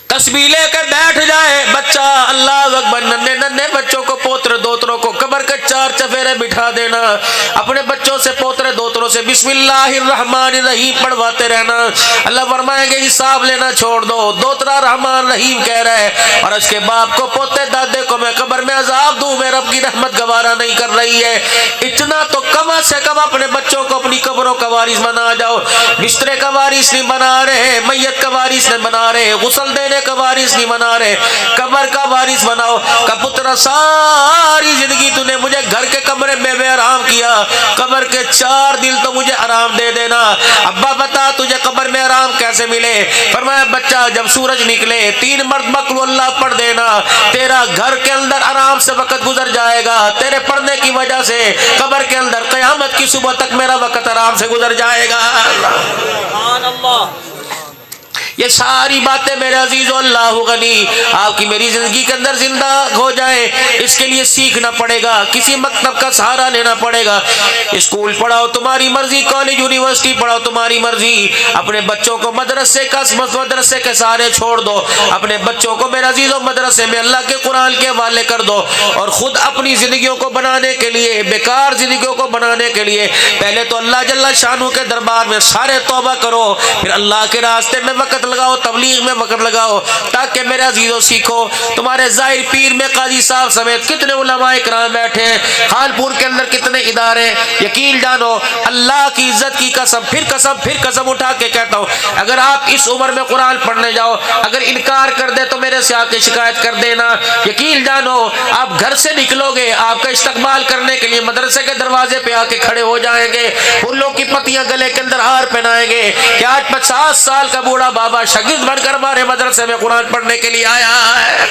تسبیح لے کے بیٹھ جائے بچہ، اللہ اکبر، ننے بچوں کو پوتر دوتروں کو قبر کے 4 چفیرے بٹھا دینا، اپنے بچوں سے پوترے دوتروں سے بسم اللہ الرحمن الرحیم پڑھواتے رہنا، اللہ فرمائیں گے حساب لینا چھوڑ دو، دوترا رحمان رحیم کہہ رہا ہے، اور اس کے باپ کو پوتے دادے کو میں قبر میں عذاب دوں، میں رب کی رحمت گوارا نہیں کر رہی ہے، اتنا تو کم سے کم اپنے بچوں کو اپنی قبروں کا وارث بنا جاؤ، بسترے کا وارث نہیں بنا رہے، میت کا وارث نہیں بنا رہے، غسل دینے کا وارث نہیں بنا رہے، قبر کا وارث بناؤ، کہ پتر ساری زندگی تو نے مجھے گھر کے کمرے میں بے آرام کیا، قبر کے 4 دن تو مجھے آرام دے دینا۔ ابا بتا تجھے قبر میں آرام کیسے ملے؟ فرمایا بچہ جب سورج نکلے 3 مرتبہ قل اللہ پڑھ دینا، تیرا گھر کے اندر آرام سے وقت گزر جائے گا، تیرے پڑھنے کی وجہ سے قبر کے اندر قیامت کی صبح تک میرا وقت آرام سے گزر جائے گا۔ سبحان اللہ۔ یہ ساری باتیں میرے عزیز و اللہ غنی آپ کی میری زندگی کے اندر زندہ ہو جائیں، اس کے لیے سیکھنا پڑے گا، کسی مکتب کا سہارا لینا پڑے گا۔ اسکول پڑھاؤ تمہاری مرضی، کالج یونیورسٹی پڑھاؤ تمہاری مرضی، اپنے بچوں کو مدرسے کے سہارے چھوڑ دو، اپنے بچوں کو میرے عزیز و مدرسے میں اللہ کے قرآن کے حوالے کر دو، اور خود اپنی زندگیوں کو بنانے کے لیے، بیکار زندگیوں کو بنانے کے لیے پہلے تو اللہ جل شانہ کے دربار میں سارے توبہ کرو، پھر اللہ کے راستے میں وقت لگاؤ، تبلیغ میں وقت لگاؤ، تاکہ میرے عزیزوں سیکھو۔ تمہارے ظاہر پیر میں قاضی صاحب سمیت کتنے علماء کرام بیٹھے ہیں، خانپور کے اندر کتنے ادارے، یقین جانو اللہ کی عزت کی قسم، پھر قسم اٹھا کے کہتا ہوں، اگر آپ اس عمر میں قرآن پڑھنے جاؤ، اگر انکار کر دے تو میرے سے آ کے شکایت کر دینا، یقین جانو آپ گھر سے نکلو گے، آپ کا استقبال کرنے کے لیے مدرسے کے دروازے پہ آ کے کھڑے ہو جائیں گے، پھولوں کی پتیاں گلے کے اندر ہار پہنائیں گے کہ آج 50 سال کا بوڑھا بابا شاگرد بن کر ہمارے مدرسے میں قرآن پڑھنے کے لیے آیا ہے۔